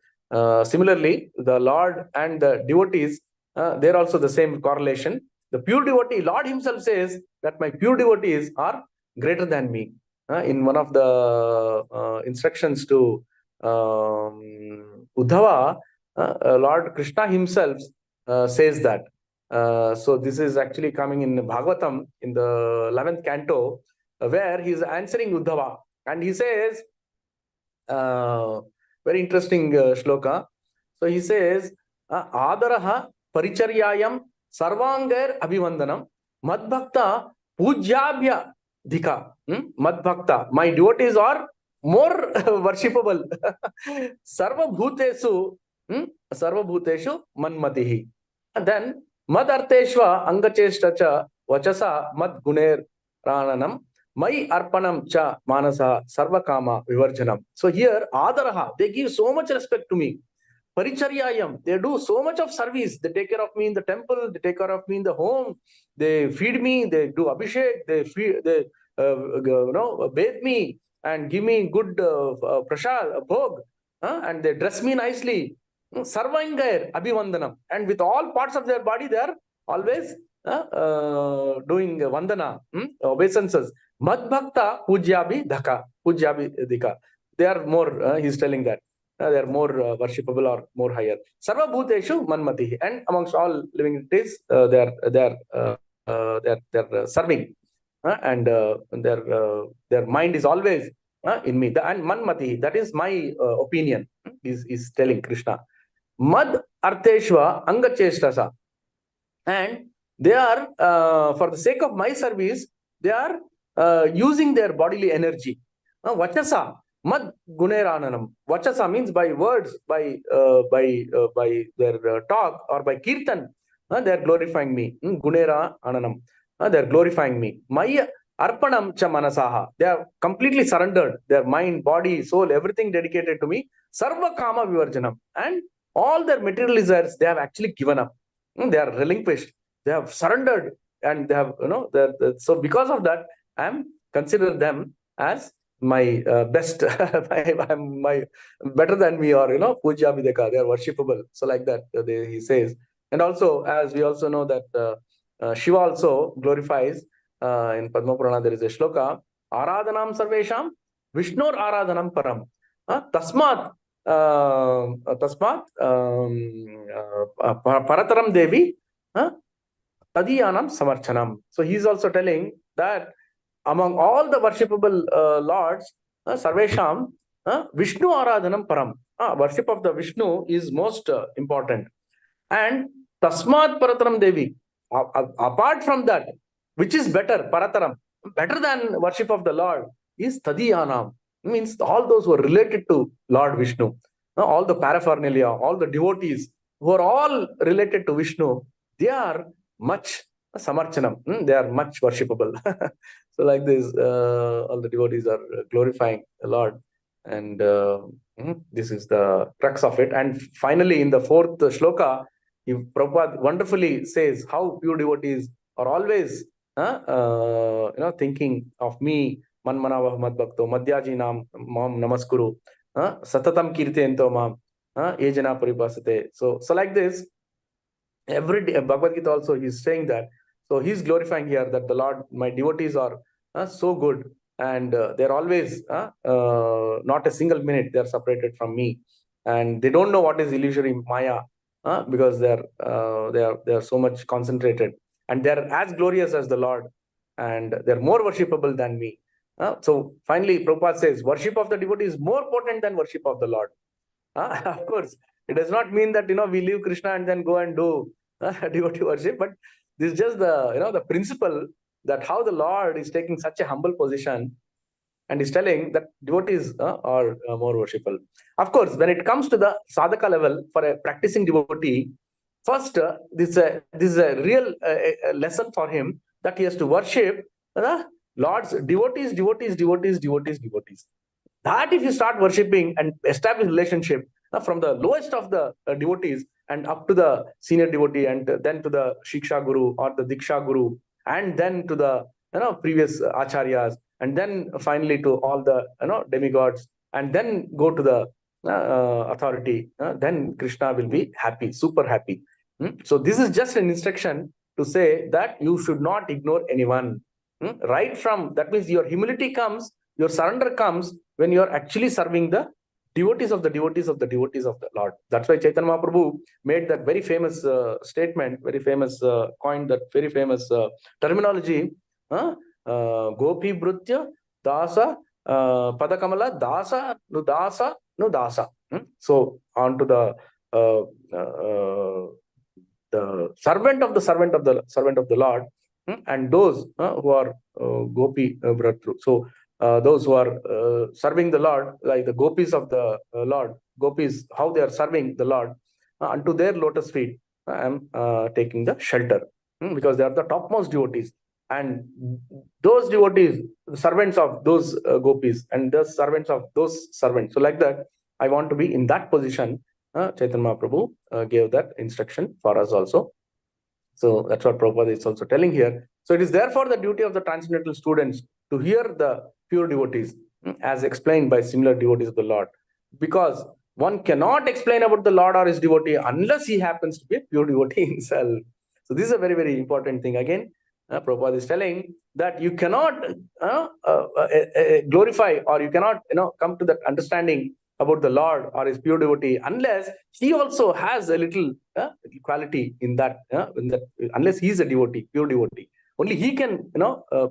similarly, the Lord and the devotees, they're also the same correlation. The pure devotee, Lord himself says that my pure devotees are greater than me. In one of the instructions to Uddhava, Lord Krishna himself says that. So this is actually coming in Bhagavatam in the 11th canto, where he is answering Uddhava, and he says, very interesting shloka. So he says, Adaraha paricharyayam sarvangar abhivandanam madbhakta pujyabhya dhika. Madbhakta, my devotees are more worshipable. Sarva bhutesu manmatihi. And then madarteshva angacheshtacha vachasa mad guner rananam Mai arpanam cha manasa sarvakama vivarjanam. So here, adaraha, they give so much respect to me. Paricharyayam, they do so much of service. They take care of me in the temple, they take care of me in the home, they feed me, they do abhishek, they bathe me and give me good prasad, bhog, and they dress me nicely. Sarvangair abhivandanam. And with all parts of their body, they are always doing vandana, obeisances. Madbhakta pujyabi dhika. They are more, he's telling that. They are more worshipable or more higher. Sarva bhuteshu manmatihi. And amongst all living entities, they are serving. And their mind is always in me. And manmatihi, that is my opinion, is telling Krishna. Mad arteshva angachestasa. And they are, for the sake of my service, they are using their bodily energy. Vachasa, mad gunerananam. Vachasa means by words, by their talk or by kirtan, they are glorifying me. Gunera ananam. They are glorifying me. Maya arpanam cha manasaha. They are completely surrendered. Their mind, body, soul, everything dedicated to me. Sarva kama vivarjanam. And all their material desires, they have actually given up. They are relinquished. They have surrendered, and they have, so because of that, I am consider them as my best, my better than me, or puja videka. They are worshipable. So like that, he says. And also, as we also know that Shiva also glorifies in Padma Purana. There is a shloka: Aradhanam sarvesham Vishnur aradhanam param. Tasmat parataram devi tadiyanam samarchanam. So he is also telling that among all the worshipable lords, sarvesham Vishnu aradhanam param. Worship of the Vishnu is most important. And tasmat parataram devi. Apart from that, which is better, parataram, better than worship of the Lord, is tadiyanam. Means all those who are related to Lord Vishnu, all the paraphernalia, all the devotees who are all related to Vishnu, they are much samarchanam. They are much worshipable. So like this, all the devotees are glorifying the Lord, and this is the crux of it. And finally, in the fourth shloka, Prabhupada wonderfully says how pure devotees are always thinking of me. Manmanavah madbhakto madhyaji nam mam namaskuru satatam kirtento mam ejana paripasate. So like this, every day, Bhagavad Gita also he's saying that. So he's glorifying here that the Lord, my devotees are so good, and they're always not a single minute they're separated from me, and they don't know what is illusory maya, because they are so much concentrated, and they're as glorious as the Lord, and they're more worshipable than me. So finally, Prabhupada says, worship of the devotee is more potent than worship of the Lord. Of course, it does not mean that we leave Krishna and then go and do devotee worship, but this is just the the principle that how the Lord is taking such a humble position, and is telling that devotees are more worshipful. Of course, when it comes to the sadhaka level for a practicing devotee, first this is a real lesson for him, that he has to worship the Lord's devotees. That if you start worshipping and establish relationship from the lowest of the devotees and up to the senior devotee, and then to the Shiksha Guru or the Diksha Guru, and then to the previous acharyas, and then finally to all the demigods, and then go to the authority, then Krishna will be happy, super happy. So this is just an instruction to say that you should not ignore anyone. Right from that means your humility comes, your surrender comes when you are actually serving the devotees of the devotees of the devotees of the Lord. That's why Chaitanya Mahaprabhu made that very famous statement, very famous coined that very famous terminology. Gopi Brutya Dasa Padakamala Dasa Nudasa Nudasa. So on to the servant of the servant of the servant of the Lord, and those who are Gopi Bratru. So those who are serving the Lord, like the gopis of the Lord, gopis, how they are serving the Lord, unto their lotus feet, I am taking the shelter, because they are the topmost devotees. And those devotees, the servants of those gopis, and the servants of those servants. So like that, I want to be in that position. Chaitanya Mahaprabhu gave that instruction for us also. So that's what Prabhupada is also telling here. So it is therefore the duty of the transcendental students to hear the pure devotees, as explained by similar devotees of the Lord. Because one cannot explain about the Lord or his devotee unless he happens to be a pure devotee himself. So this is a very, very important thing. Again, Prabhupada is telling that you cannot glorify, or you cannot come to that understanding about the Lord or his pure devotee unless he also has a little quality in that, unless he is a devotee, pure devotee. Only he can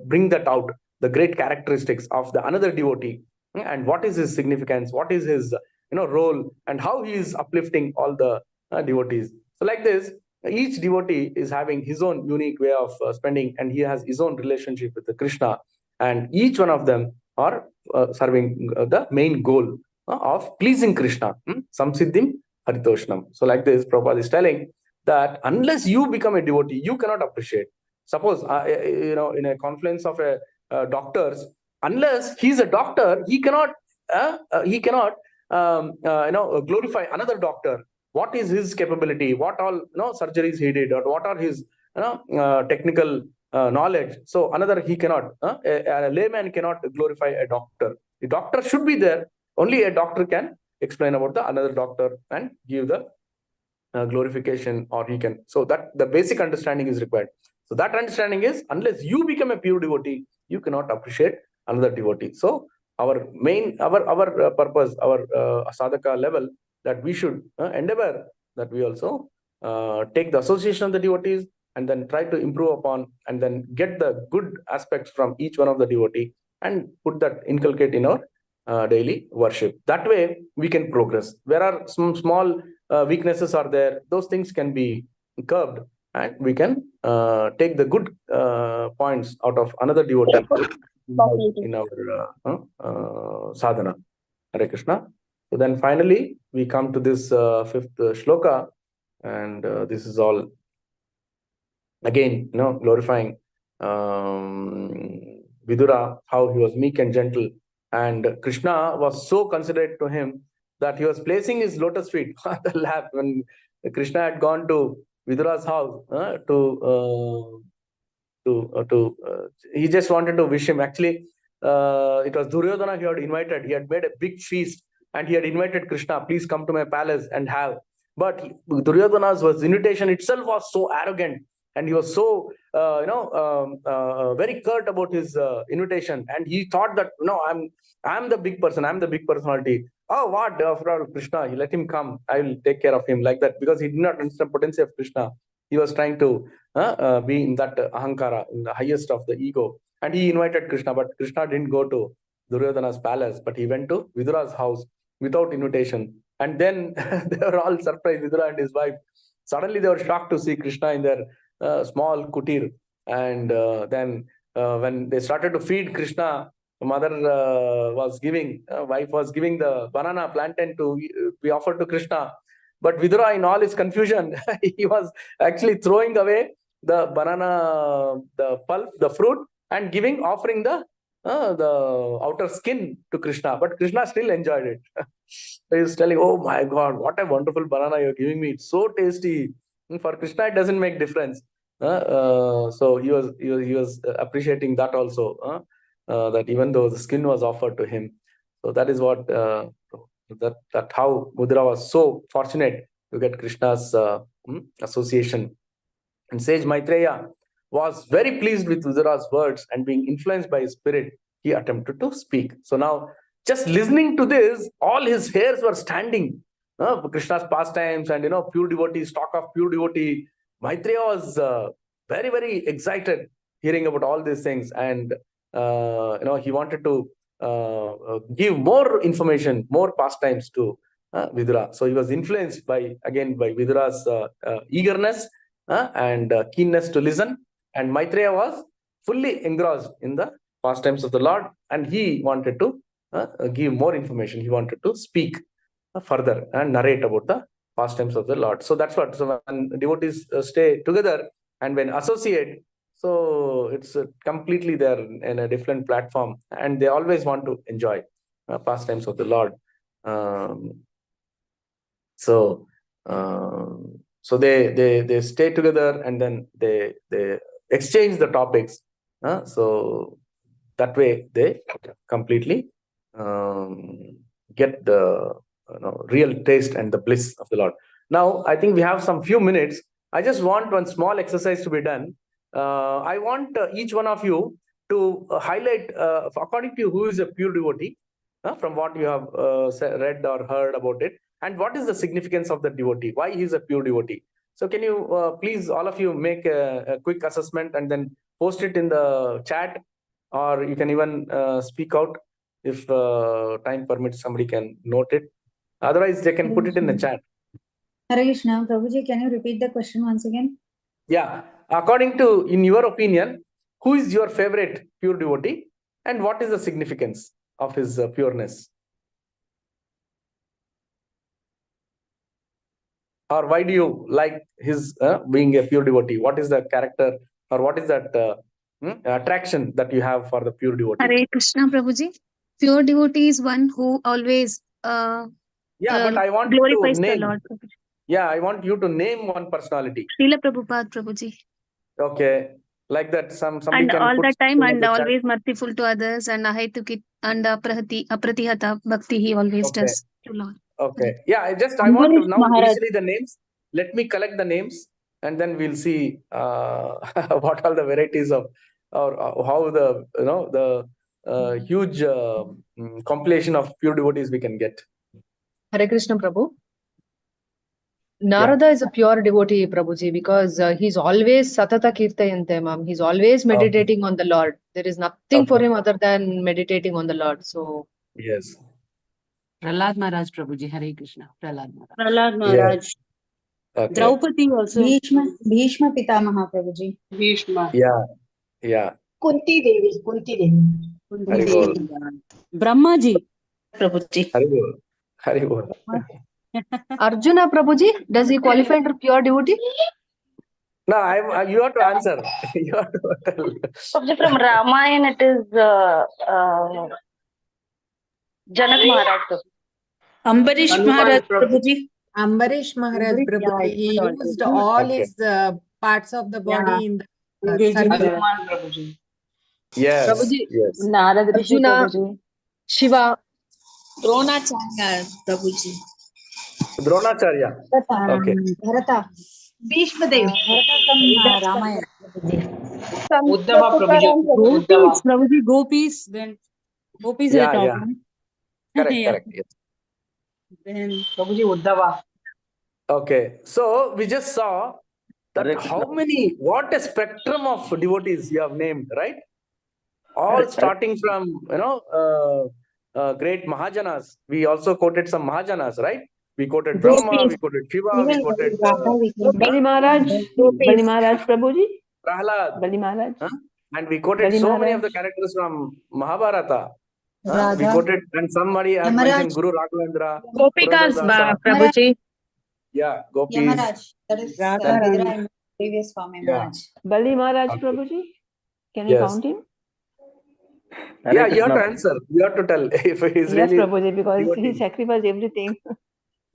bring that out, the great characteristics of the another devotee, and what is his significance, what is his role, and how he is uplifting all the devotees. So like this, each devotee is having his own unique way of spending, and he has his own relationship with the Krishna, and each one of them are serving the main goal of pleasing Krishna. Samsiddhim Haritoshnam. So like this, Prabhupada is telling that unless you become a devotee, you cannot appreciate. Suppose, in a confluence of doctors, unless he's a doctor, he cannot glorify another doctor. What is his capability? What all surgeries he did, or what are his technical knowledge? So another he cannot. A layman cannot glorify a doctor. The doctor should be there. Only a doctor can explain about the another doctor and give the glorification, or he can. So that the basic understanding is required. So that understanding is, unless you become a pure devotee, you cannot appreciate another devotee. So our main, our purpose, our sadhaka level, that we should endeavor that we also take the association of the devotees, and then try to improve upon, and then get the good aspects from each one of the devotee, and put that, inculcate in our daily worship. That way we can progress. Where are some small weaknesses are there, those things can be curbed, and we can take the good points out of another devotee in our sadhana. Hare Krishna. So then finally we come to this fifth shloka, and this is all again glorifying Vidura, how he was meek and gentle, and Krishna was so considerate to him that he was placing his lotus feet on the lap when Krishna had gone to Vidura's house he just wanted to wish him. Actually, it was Duryodhana he had invited. He had made a big feast, and he had invited Krishna, please come to my palace and have. But Duryodhana's invitation itself was so arrogant, and he was so very curt about his invitation, and he thought that I'm the big person, I'm the big personality. Oh, what? After all, Krishna, he let him come, I will take care of him, like that, because he did not understand the potency of Krishna. He was trying to be in that ahankara, in the highest of the ego, and he invited Krishna, but Krishna didn't go to Duryodhana's palace, but he went to Vidura's house without invitation. And then they were all surprised, Vidura and his wife. Suddenly they were shocked to see Krishna in their small kutir. And then when they started to feed Krishna, mother wife was giving the banana plantain to be offered to Krishna. But Vidura, in all his confusion, he was actually throwing away the banana, the pulp, the fruit, and offering the outer skin to Krishna. But Krishna still enjoyed it. He was telling, "Oh my God, what a wonderful banana you're giving me! It's so tasty." For Krishna, it doesn't make difference. So he was appreciating that also. That even though the skin was offered to him, so that is what. That how Mudra was so fortunate to get Krishna's association. And sage Maitreya was very pleased with Vidura's words, and being influenced by his spirit, he attempted to speak. So now just listening to this, all his hairs were standing. Krishna's pastimes and pure devotees, talk of pure devotee. Maitreya was very, very excited hearing about all these things, and he wanted to give more information, more pastimes to Vidura. So he was influenced by Vidura's eagerness and keenness to listen, and Maitreya was fully engrossed in the pastimes of the Lord, and he wanted to give more information. He wanted to speak further and narrate about the pastimes of the Lord. So that's what. So when devotees stay together and when associate, so it's completely there in a different platform, and they always want to enjoy pastimes of the Lord. So they stay together, and then they exchange the topics. So that way they completely get the real taste and the bliss of the Lord. Now, I think we have some few minutes. I just want one small exercise to be done. I want each one of you to highlight, according to you, who is a pure devotee, from what you have read or heard about it, and what is the significance of the devotee, why he is a pure devotee. So can you please, all of you, make a quick assessment and then post it in the chat, or you can even speak out if time permits. Somebody can note it. Otherwise, they can put it in the chat. Hare Krishna. Prabhuji, can you repeat the question once again? Yeah. According to, in your opinion, who is your favorite pure devotee, and what is the significance of his pureness? Or why do you like his being a pure devotee? What is the character, or what is that attraction that you have for the pure devotee? Hare Krishna, Prabhuji. Pure devotee is one who always but I want glorifies to name. the Lord. Yeah, I want you to name one personality. Srila Prabhupada, Prabhuji. Okay, like that. Somebody And can all put the time, in and the chat. always merciful to others, and ahaitukit and apratihata bhakti he always does to Lord. Okay. Yeah, I want to now initially the names. Let me collect the names, and then we'll see what are the varieties of, or how the the huge compilation of pure devotees we can get. Hare Krishna, Prabhu. Narada is a pure devotee, Prabhuji, because he's always satata kirtayante, ma'am. He's always meditating on the Lord. There is nothing for him other than meditating on the Lord. So yes. Prahlad Maharaj, Prabhuji. Hare Krishna. Prahlad Maharaj. Prahlad Maharaj. Okay. Draupadi also. Bhishma Pitamaha, Prabhuji. Bhishma. Yeah. Kunti Devi. Haribol. Brahmaji. Prabhuji. Haribol. Arjuna, Prabhuji, does he qualify under pure devotee? No, you have to answer. You have to tell. From Ramayana, it is Janak Maharaj. Ambarish Maharaj, Prabhuji. Ambarish Maharaj Prabhuji, he used all his parts of the body in the service. Yes. Prabhuji. Yes. Narada Rishi, Prabhuji. Shiva. Dronacharya, Prabhuji. Dronacharya. Okay. Bharata. Bhishma Dev. Bharata from Ramayana. Uddhava, Prabhuji. Gopis, Prabhuji. Gopis. Then Gopis are the top one. Correct. Yes. Then Prabhuji Uddhava. Okay. So we just saw that what a spectrum of devotees you have named, right? All starting from great Mahajanas. We also quoted some Mahajanas, right? We quoted Brahma, we quoted Shiva, we quoted Bali Maharaj. Bali Maharaj, Prabhuji. Prahlad. Bali Maharaj. And we quoted so many of the characters from Mahabharata. We quoted, and somebody had mentioned Guru Raghavendra. Gopikas, Prabhuji. Yeah, Gopis. Yamaraj. That is Vidura in previous form, Yamaraj. Bali Maharaj, Prabhuji. Can you count him? Yeah, you have to answer. You have to tell if he's really. Yes, Prabhuji, because he sacrificed everything.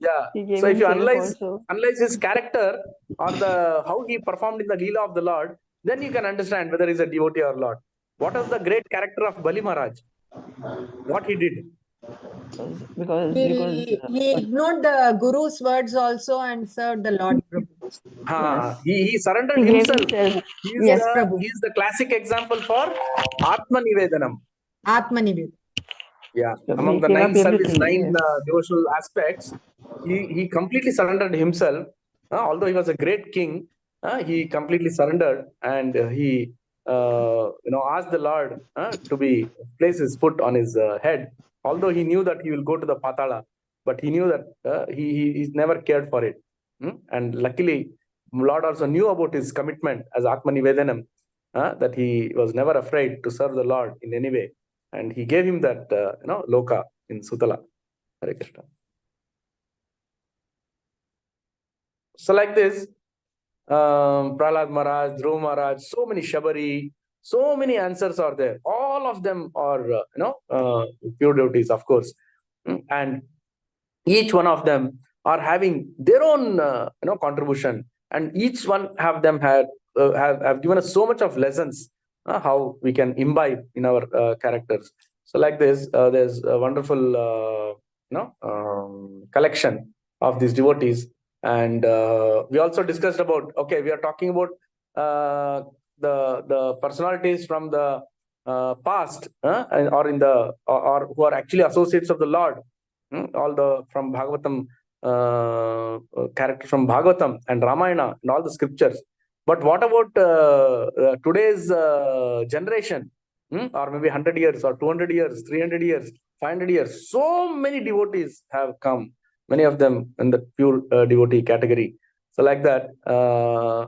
Yeah. So if you analyze his character or how he performed in the Leela of the Lord, then you can understand whether he's a devotee or not. What was the great character of Bali Maharaj? What he did? Because he ignored the Guru's words also and served the Lord. He surrendered himself. He is the classic example for Atma Nivedanam. Atma Nivedanam. Yeah, So among he the gave up nine everything. nine Yes. devotional aspects, he completely surrendered himself. Although he was a great king, he completely surrendered, and he asked the Lord to be place his foot on his head. Although he knew that he will go to the patala, but he knew that he's never cared for it. And luckily, Lord also knew about his commitment as Atmanivedanam, that he was never afraid to serve the Lord in any way, and he gave him that loka in Sutala. Hare Krishna. So like this, Prahlad Maharaj, Dhruv Maharaj, so many Shabari, so many answers are there. All of them are pure devotees, of course. And each one of them are having their own contribution, and each one have given us so much of lessons how we can imbibe in our characters. So like this, there's a wonderful collection of these devotees, and we also discussed about, okay, we are talking about the personalities from the past, or in the or who are actually associates of the Lord. All the from Bhagavatam, characters from Bhagavatam and Ramayana and all the scriptures. But what about today's generation? Or maybe 100 years or 200 years, 300 years, 500 years. So many devotees have come, many of them in the pure devotee category. So like that,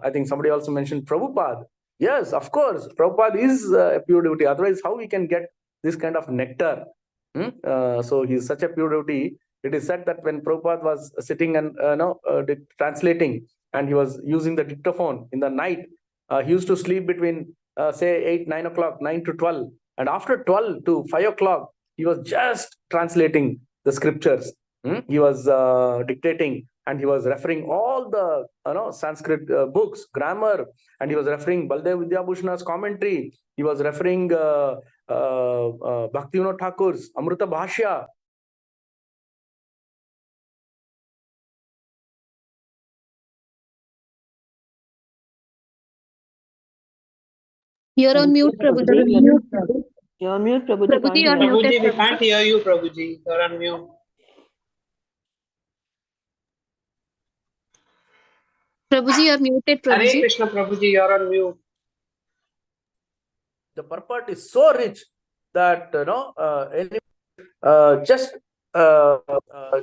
I think somebody also mentioned Prabhupada. Yes, of course, Prabhupada is a pure devotee. Otherwise, how we can get this kind of nectar? So he's such a pure devotee. It is said that when Prabhupada was sitting and translating, and he was using the dictaphone in the night, he used to sleep between say 8, 9 o'clock, 9 to 12. And after 12 to 5 o'clock, he was just translating the scriptures. He was dictating, and he was referring all the Sanskrit books, grammar, and he was referring Baldev Vidyabhushana's commentary. He was referring Bhaktivinoda Thakur's Amrita Bhashya. You're on mute, Prabhuji. You're on mute, Prabhuji. Prabhuji, you're muted. Prabhuji, we can't hear you, Prabhuji. You're on mute. Prabhuji, you're muted, Hare Prabhuji. Krishna, Prabhuji, you're on mute. The purport is so rich that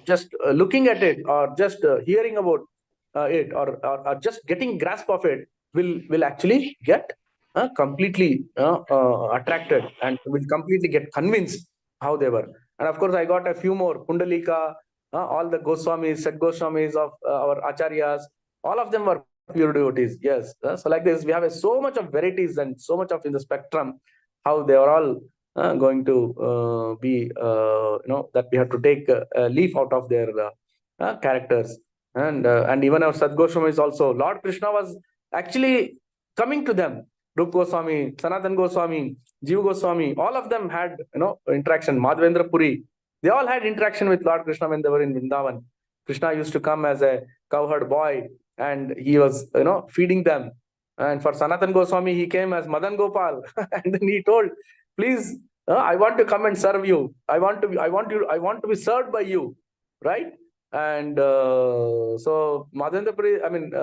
just looking at it, or just hearing about it, or just getting grasp of it will actually get completely attracted, and will completely get convinced how they were. And of course, I got a few more Kundalika, all the Goswamis, Sat Goswamis of our acharyas, all of them were pure devotees. Yes. So like this, we have so much of varieties and so much of in the spectrum, how they are all going to be, that we have to take a leaf out of their characters. And even our Sadgoswami is also, Lord Krishna was actually coming to them. Rup Goswami, Sanatan Goswami, Jiva Goswami, all of them had interaction. Madhavendra Puri, they all had interaction with Lord Krishna when they were in Vrindavan. Krishna used to come as a cowherd boy, and he was feeding them. And for Sanatan Goswami, he came as Madan Gopal, and then he told, "Please, I want to come and serve you. I want to be served by you, right?" And so Madhavendra Puri,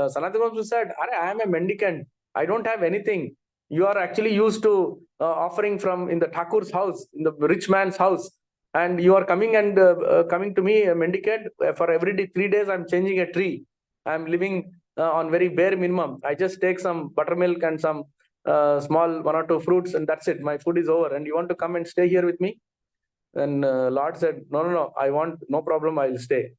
Sanatan Goswami said, "I am a mendicant. I don't have anything. You are actually used to offering from in the Thakur's house, in the rich man's house, and you are coming and coming to me, a mendicant. For every day, 3 days, I'm changing a tree. I'm living on very bare minimum. I just take some buttermilk and some small 1 or 2 fruits, and that's it. My food is over. And you want to come and stay here with me?" Then Lord said, no, I want, no problem, I'll stay.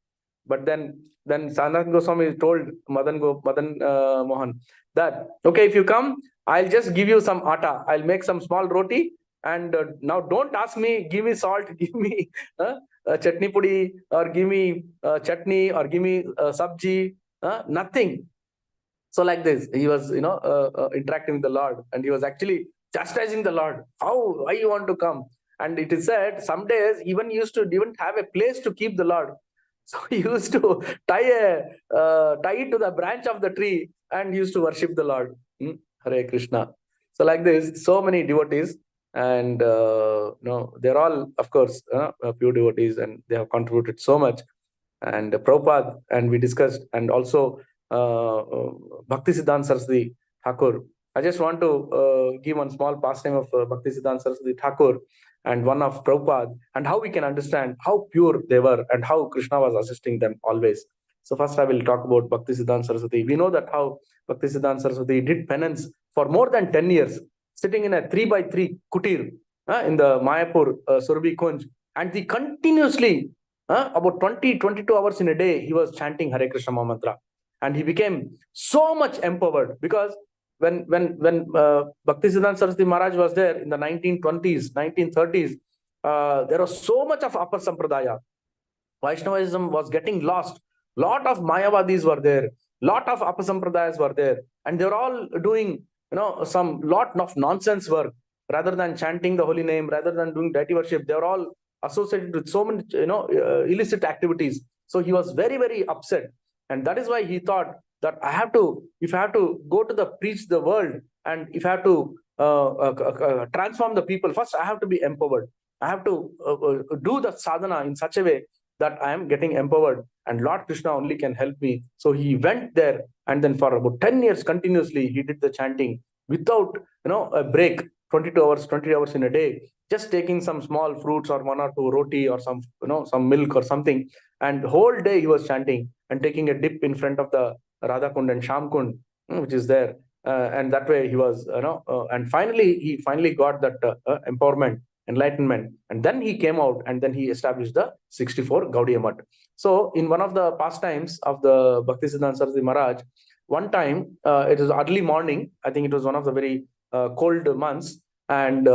But then Sanatan Goswami told Madan Mohan that, okay, if you come, I'll just give you some atta. I'll make some small roti. And now don't ask me, give me salt, give me chutney pudi, or give me chutney, or give me sabji, nothing. So like this, he was, interacting with the Lord, and he was actually chastising the Lord. Why you want to come? And it is said, some days even didn't have a place to keep the Lord. So he used to tie it to the branch of the tree, and he used to worship the Lord. Hare Krishna. So like this, so many devotees. And they're all, of course, pure devotees, and they have contributed so much. And Prabhupada, and we discussed, and also Bhaktisiddhanta Saraswati Thakur. I just want to give one small pastime of Bhaktisiddhanta Saraswati Thakur and one of Prabhupada, and how we can understand how pure they were and how Krishna was assisting them always. So first I will talk about Bhaktisiddhanta Saraswati. We know that how Bhaktisiddhanta Saraswati did penance for more than 10 years, sitting in a 3x3 kutir in the Mayapur Surabhi Kunj, and he continuously, about 22 hours in a day, he was chanting Hare Krishna Mantra. And he became so much empowered, because when Bhaktisiddhanta Saraswati Maharaj was there in the 1920s, 1930s, there was so much of Upper Sampradaya. Vaishnavism was getting lost. Lot of Mayavadis were there. Lot of Upper Sampradayas were there. And they were all doing, some lot of nonsense work. Rather than chanting the holy name, rather than doing deity worship, they were all associated with so many, illicit activities. So he was very, very upset. And that is why he thought that if I have to go to preach the world, and if I have to transform the people, first I have to be empowered. I have to do the sadhana in such a way that I am getting empowered, and Lord Krishna only can help me. So he went there, and then for about 10 years continuously, he did the chanting without, a break, 20 hours in a day, just taking some small fruits or one or two roti or some, some milk or something. And whole day he was chanting and taking a dip in front of the Radha Kund and Sham Kund, which is there. And that way he was, and he finally got that empowerment, enlightenment, and then he came out, and then he established the 64 Gaudiya Math. So in one of the pastimes of the Bhaktisiddhanta Saraswati Maharaj, one time, it was early morning, I think it was one of the very cold months, and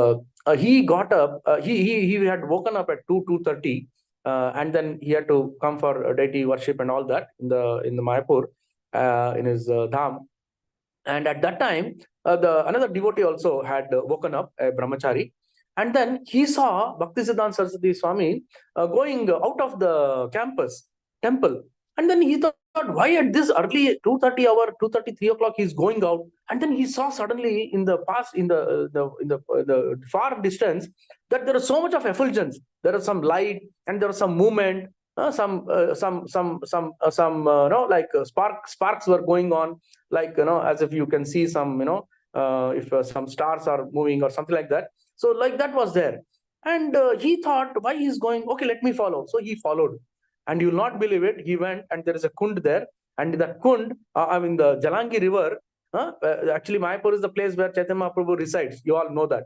he got up, he had woken up at 2:30, and then he had to come for deity worship and all that in the Mayapur, in his dham. And at that time, another devotee also had woken up, a brahmachari, and then he saw Bhaktisiddhanta Saraswati Swami going out of the campus temple. And then he thought, why at this early 2:30 hour, 2:30, 3 o'clock, he's going out? And then he saw suddenly in the past, in the far distance, that there is so much of effulgence. There is some light, and there is some movement. Sparks were going on, like, as if you can see some, if some stars are moving or something like that. So like that was there. And he thought, why he's going? Okay, let me follow. So he followed. And you will not believe it. He went, and there is a kund there. And that kund, the Jalangi river, actually Mayapur is the place where Chaitanya Mahaprabhu resides. You all know that.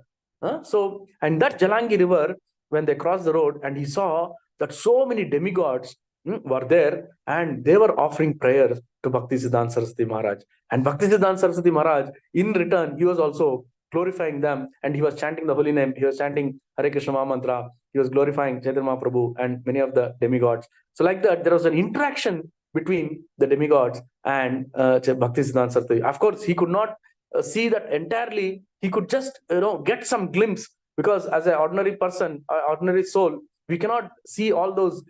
So, and that Jalangi river, when they crossed the road, and he saw that so many demigods were there, and they were offering prayers to Bhaktisiddhanta Saraswati Maharaj. And Bhaktisiddhanta Saraswati Maharaj, in return, he was also glorifying them, and he was chanting the holy name. He was chanting Hare Krishna Mantra. He was glorifying Chaitanya Mahaprabhu and many of the demigods. So like that, there was an interaction between the demigods and Bhaktisiddhanta Saraswati. Of course, he could not see that entirely. He could just, get some glimpse, because as an ordinary person, ordinary soul, we cannot see all those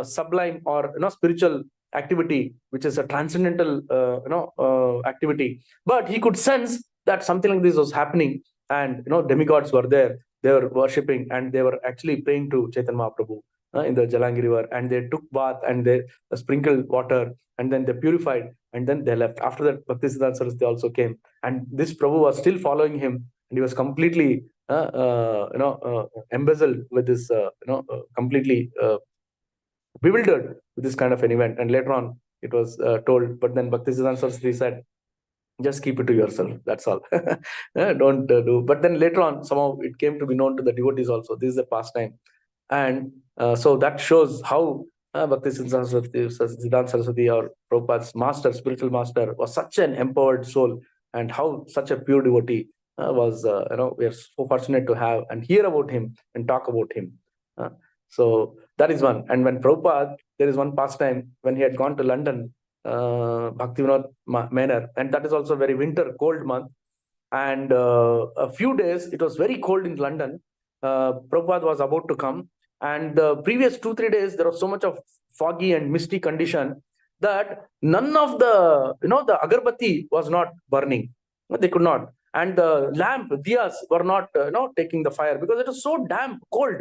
sublime or spiritual activity, which is a transcendental activity. But he could sense that something like this was happening, and demigods were there. They were worshipping, and they were actually praying to Chaitanya Mahaprabhu in the Jalangi river, and they took bath, and they sprinkled water, and then they purified, and then they left. After that, Bhaktisiddhanta Saraswati also came, and this Prabhu was still following him, and he was completely embezzled with this, completely bewildered with this kind of an event. And later on, it was told, but then Bhaktisiddhanta Saraswati said, just keep it to yourself. That's all. Don't do. But then later on, somehow it came to be known to the devotees also. This is a pastime. And so that shows how Bhaktisiddhanta Saraswati, or Prabhupada's master, spiritual master, was such an empowered soul, and how such a pure devotee was, we are so fortunate to have and hear about him and talk about him. So that is one. And when Prabhupada, there is one pastime when he had gone to London, Bhaktivinoda Manor, and that is also very winter, cold month. And a few days, it was very cold in London. Prabhupada was about to come, and the previous 2-3 days, there was so much of foggy and misty condition that none of the, the agarbatti was not burning. They could not. and the lamp, diyas, were not taking the fire because it was so damp, cold.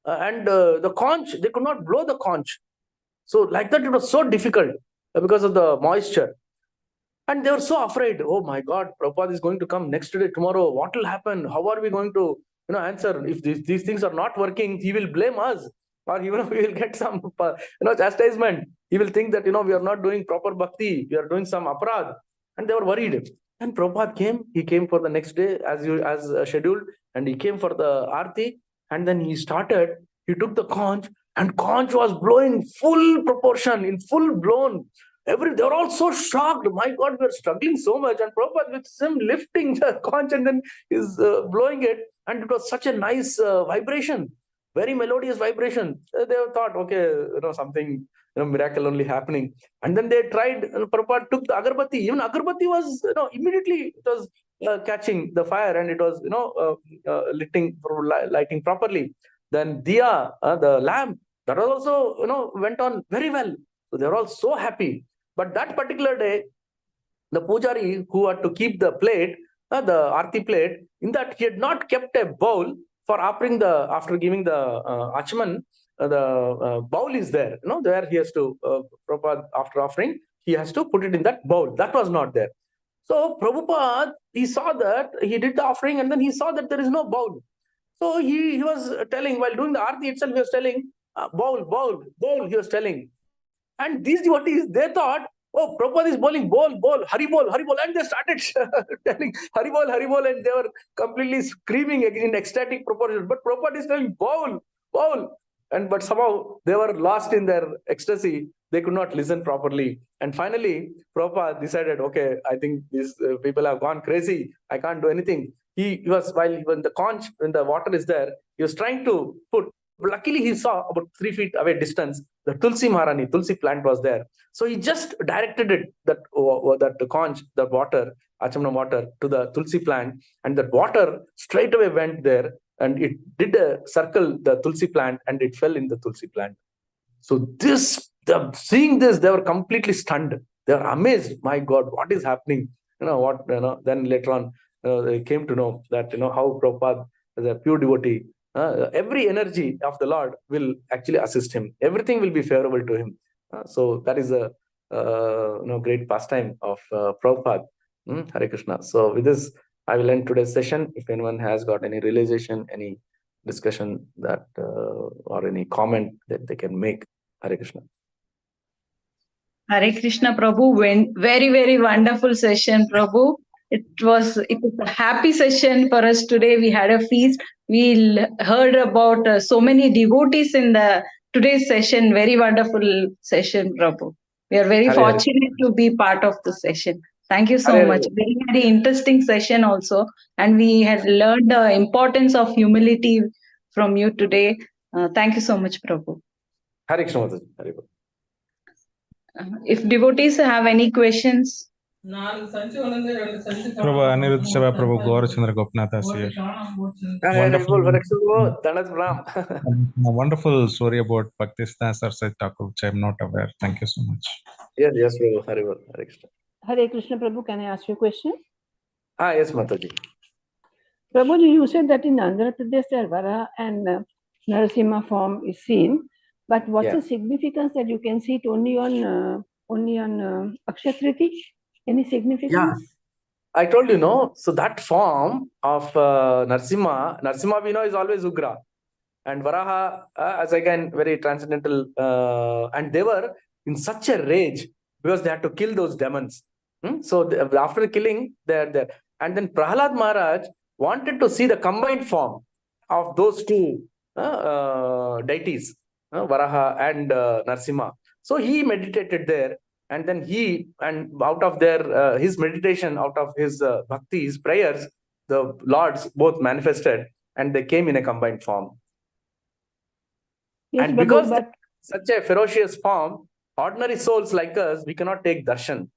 And the conch, they could not blow the conch. So like that, it was so difficult because of the moisture. And they were so afraid. Oh my God, Prabhupada is going to come next day, tomorrow. What will happen? How are we going to answer? If these things are not working, he will blame us. Or even we will get some chastisement. He will think that we are not doing proper bhakti, we are doing some aparad. And they were worried. And Prabhupada came. He came for the next day as scheduled, and he came for the arti. And then he started. He took the conch, and conch was blowing full proportion, in full blown. They were all so shocked. My God, we're struggling so much. And Prabhupada with him lifting the conch and then is blowing it. And it was such a nice vibration, very melodious vibration. They thought, okay, something, miracle only happening. And then they tried, Prabhupada took the agarbatti. Even agarbatti was, immediately it was catching the fire, and it was, lighting properly. Then diya, the lamp, that was also, went on very well. So they were all so happy. But that particular day, the pujari who had to keep the plate, the arti plate, in that he had not kept a bowl for offering after giving the achman. The bowl is there, there he has to, after offering, he has to put it in that bowl. That was not there. So Prabhupada, he saw that, he did the offering, and then he saw that there is no bowl. So he was telling, while doing the arti itself, he was telling, bowl, he was telling. And these devotees, they thought, oh, Prabhupada is bowling, bowl, Hari bol. And they started telling Hari bol, and they were completely screaming in ecstatic proportion. But Prabhupada is telling bowl. But somehow they were lost in their ecstasy. They could not listen properly. And finally, Prabhupada decided, okay, I think these people have gone crazy. I can't do anything. He was, when the water is there, he was trying to put. Luckily, he saw about 3 feet away distance, the Tulsi Maharani, Tulsi plant was there. So he just directed it, that conch, the water, Achamna water, to the Tulsi plant, and that water straight away went there, and it did a circle, the Tulsi plant, and it fell in the Tulsi plant. So seeing this, they were completely stunned. They were amazed. My God, what is happening? Then later on, they came to know that, how Prabhupada, as a pure devotee, every energy of the Lord will actually assist him. Everything will be favorable to him. So that is a great pastime of Prabhupada. Hare Krishna. So with this, I will end today's session. If anyone has got any realization, any discussion that or any comment that they can make. Hare Krishna. Hare Krishna, Prabhu. Very, very wonderful session, Prabhu. It was a happy session for us today. We had a feast. We heard about so many devotees in today's session. Very wonderful session, Prabhu. We are very fortunate to be part of the session. Thank you so much. Very, very interesting session also. And we had learned the importance of humility from you today. Thank you so much, Prabhu. Hare Krishna. If devotees have any questions. Prabhu Anirudh Seva Prabhu Gaurachandra Gopinath here. Wonderful story about Bhaktisiddhanta Saraswati Thakur, which I am not aware. Thank you so much. Yes, Prabhu. Hare Krishna. Hare Krishna, Prabhu. Can I ask you a question? Yes, Mataji. Prabhu, you said that in Andhra Pradesh, there Varaha and Narasimha form is seen. But what's the significance that you can see it only on Akshaya Triti? Any significance? Yeah, I told you, no. So that form of Narasimha we know is always Ugra, and Varaha, as again very transcendental, and they were in such a rage because they had to kill those demons. So after killing, they're there, and then Prahalad Maharaj wanted to see the combined form of those two deities, Varaha and Narasimha. So he meditated there. And then out of his meditation, out of his bhakti, his prayers, the Lords both manifested and they came in a combined form. Yes, and because such a ferocious form, ordinary souls like us, we cannot take darshan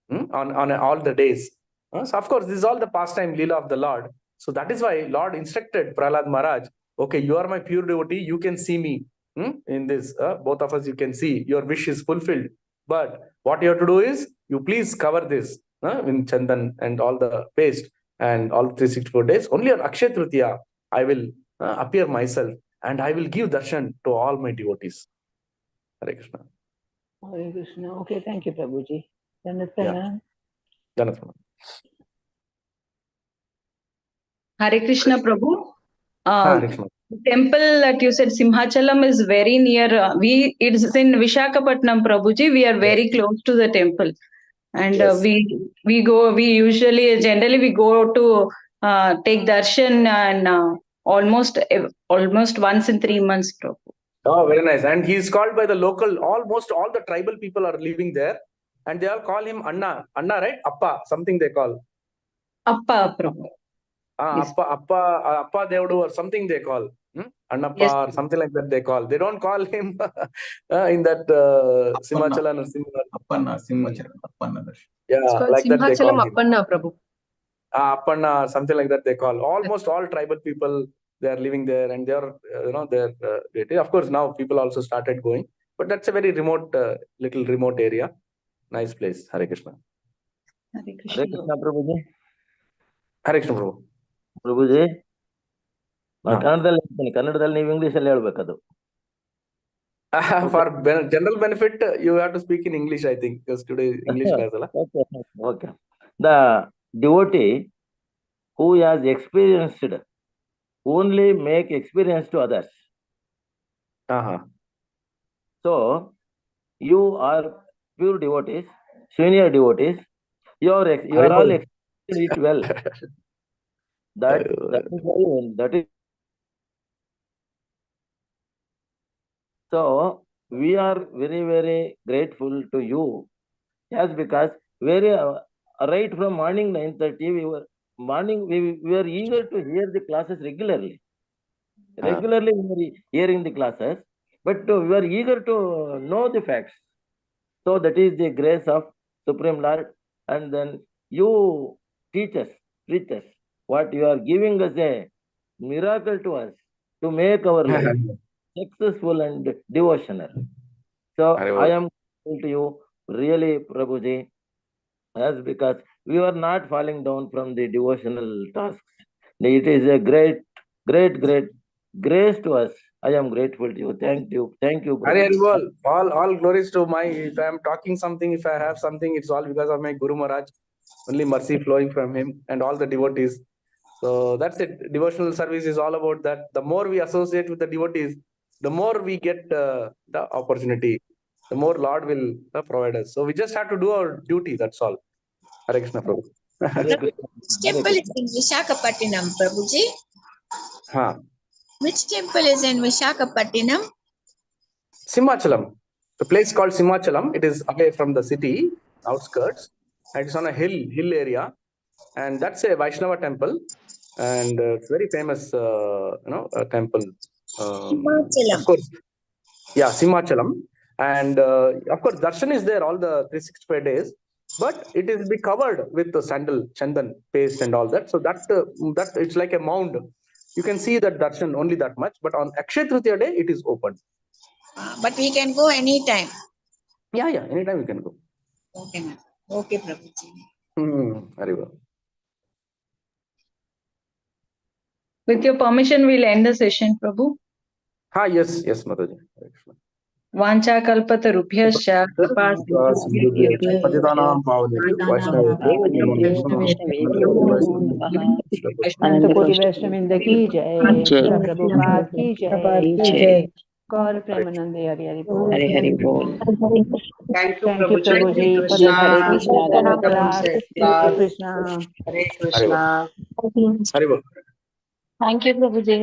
on all the days. So of course, this is all the pastime Leela of the Lord. So that is why Lord instructed Prahlad Maharaj, okay, you are my pure devotee, you can see me in this. Both of us, you can see, your wish is fulfilled. But what you have to do is, you please cover this in chandan and all the paste, and all 364 days. Only on Akshaya Tritiya, I will appear myself and I will give darshan to all my devotees. Hare Krishna. Hare Krishna. Okay, thank you, Prabhuji. Dandavat Yeah. pranam. Dandavat pranam. Hare Krishna, Prabhu. Hare Krishna. Temple that you said Simhachalam is very near. It is in Vishakhapatnam, Prabhuji. We are very close to the temple, and Yes. we go. We usually generally we go to take darshan and almost once in 3 months, Prabhu. Oh, very nice. And he is called by the local. Almost all the tribal people are living there, and they all call him Anna. Anna, right? Appa, something they call. Appa, Prabhu. Yes. Appa Devudu or something they call. Annappa Yes. or something like that they call. They don't call him in that Simhachalan or Appanna, Simhachalan, Appanna. Yeah, like that they call Simhachalam him. Appanna, Prabhu. Appanna or something like that they call. Almost all tribal people, they are living there, and they are they're of course now people also started going, but that's a very remote little remote area. Nice place. Hare Krishna. Hare Hare Krishna, Prabhuji. Hare Krishna, Prabhu. ಪ್ರಭುಜಿ ನಾನು ಕನ್ನಡದಲ್ಲಿ ಹೇಳ್ತೀನಿ, ಕನ್ನಡದಲ್ಲಿ ನೀವು English ಅಲ್ಲಿ ಹೇಳ್ಬೇಕದು. For general benefit, you have to speak in English, I think, because today English class, alla? Okay. The devotee who has experienced only make experience to others. So you are pure devotees, senior devotees. You are all experienced it well. That is. So we are very, very grateful to you. Yes, because very right from morning 9:30 we were eager to hear the classes regularly. Regularly we were hearing the classes, but we were eager to know the facts. So that is the grace of Supreme Lord, and then you teach us, preach us what you are giving us a miracle to us to make our life successful and devotional. So I am grateful to you, really, Prabhuji, as because we are not falling down from the devotional tasks. It is a great grace to us. I am grateful to you. Thank you, Prabhuji. All glories to my. If I am talking something, if I have something, it's all because of my Guru Maharaj. Only mercy flowing from him and all the devotees. So that's it. Devotional service is all about that. The more we associate with the devotees, the more we get the opportunity. The more Lord will provide us. So we just have to do our duty. That's all. Hare Krishna, Prabhu. Which temple is in Visakhapatnam, Prabhuji? Which temple is in Visakhapatnam? Simhachalam. The place called Simhachalam. It is away from the city, outskirts. And it's on a hill area. And that's a Vaishnava temple. And it's very famous, temple. Of course. Yeah, Simhachalam. And of course, darshan is there all the 365 days. But it is be covered with the sandal, chandan paste and all that. So that it's like a mound. You can see that darshan only that much. But on Akshaya Tritiya day, it is open. But we can go anytime. Yeah, anytime we can go. Okay, ma'am. Okay, Prabhuji. Very well. With your permission, we'll end the session, Prabhu. Yes, Mataji. Vancha kalpata rubhyascha kripa Patitanam Pavanebhyo Anantapuri Vaishnavindra ki jai, Srila Prabhupada ki jai, Gaur Premanande Hari Hari Bol. Hari Bol. Thank you, Thank you, Prabhuji. Prabhuji, for the Hare Krishna. Hare Krishna. Hare Krishna. Hari Bol. Thank you, Prabhuji.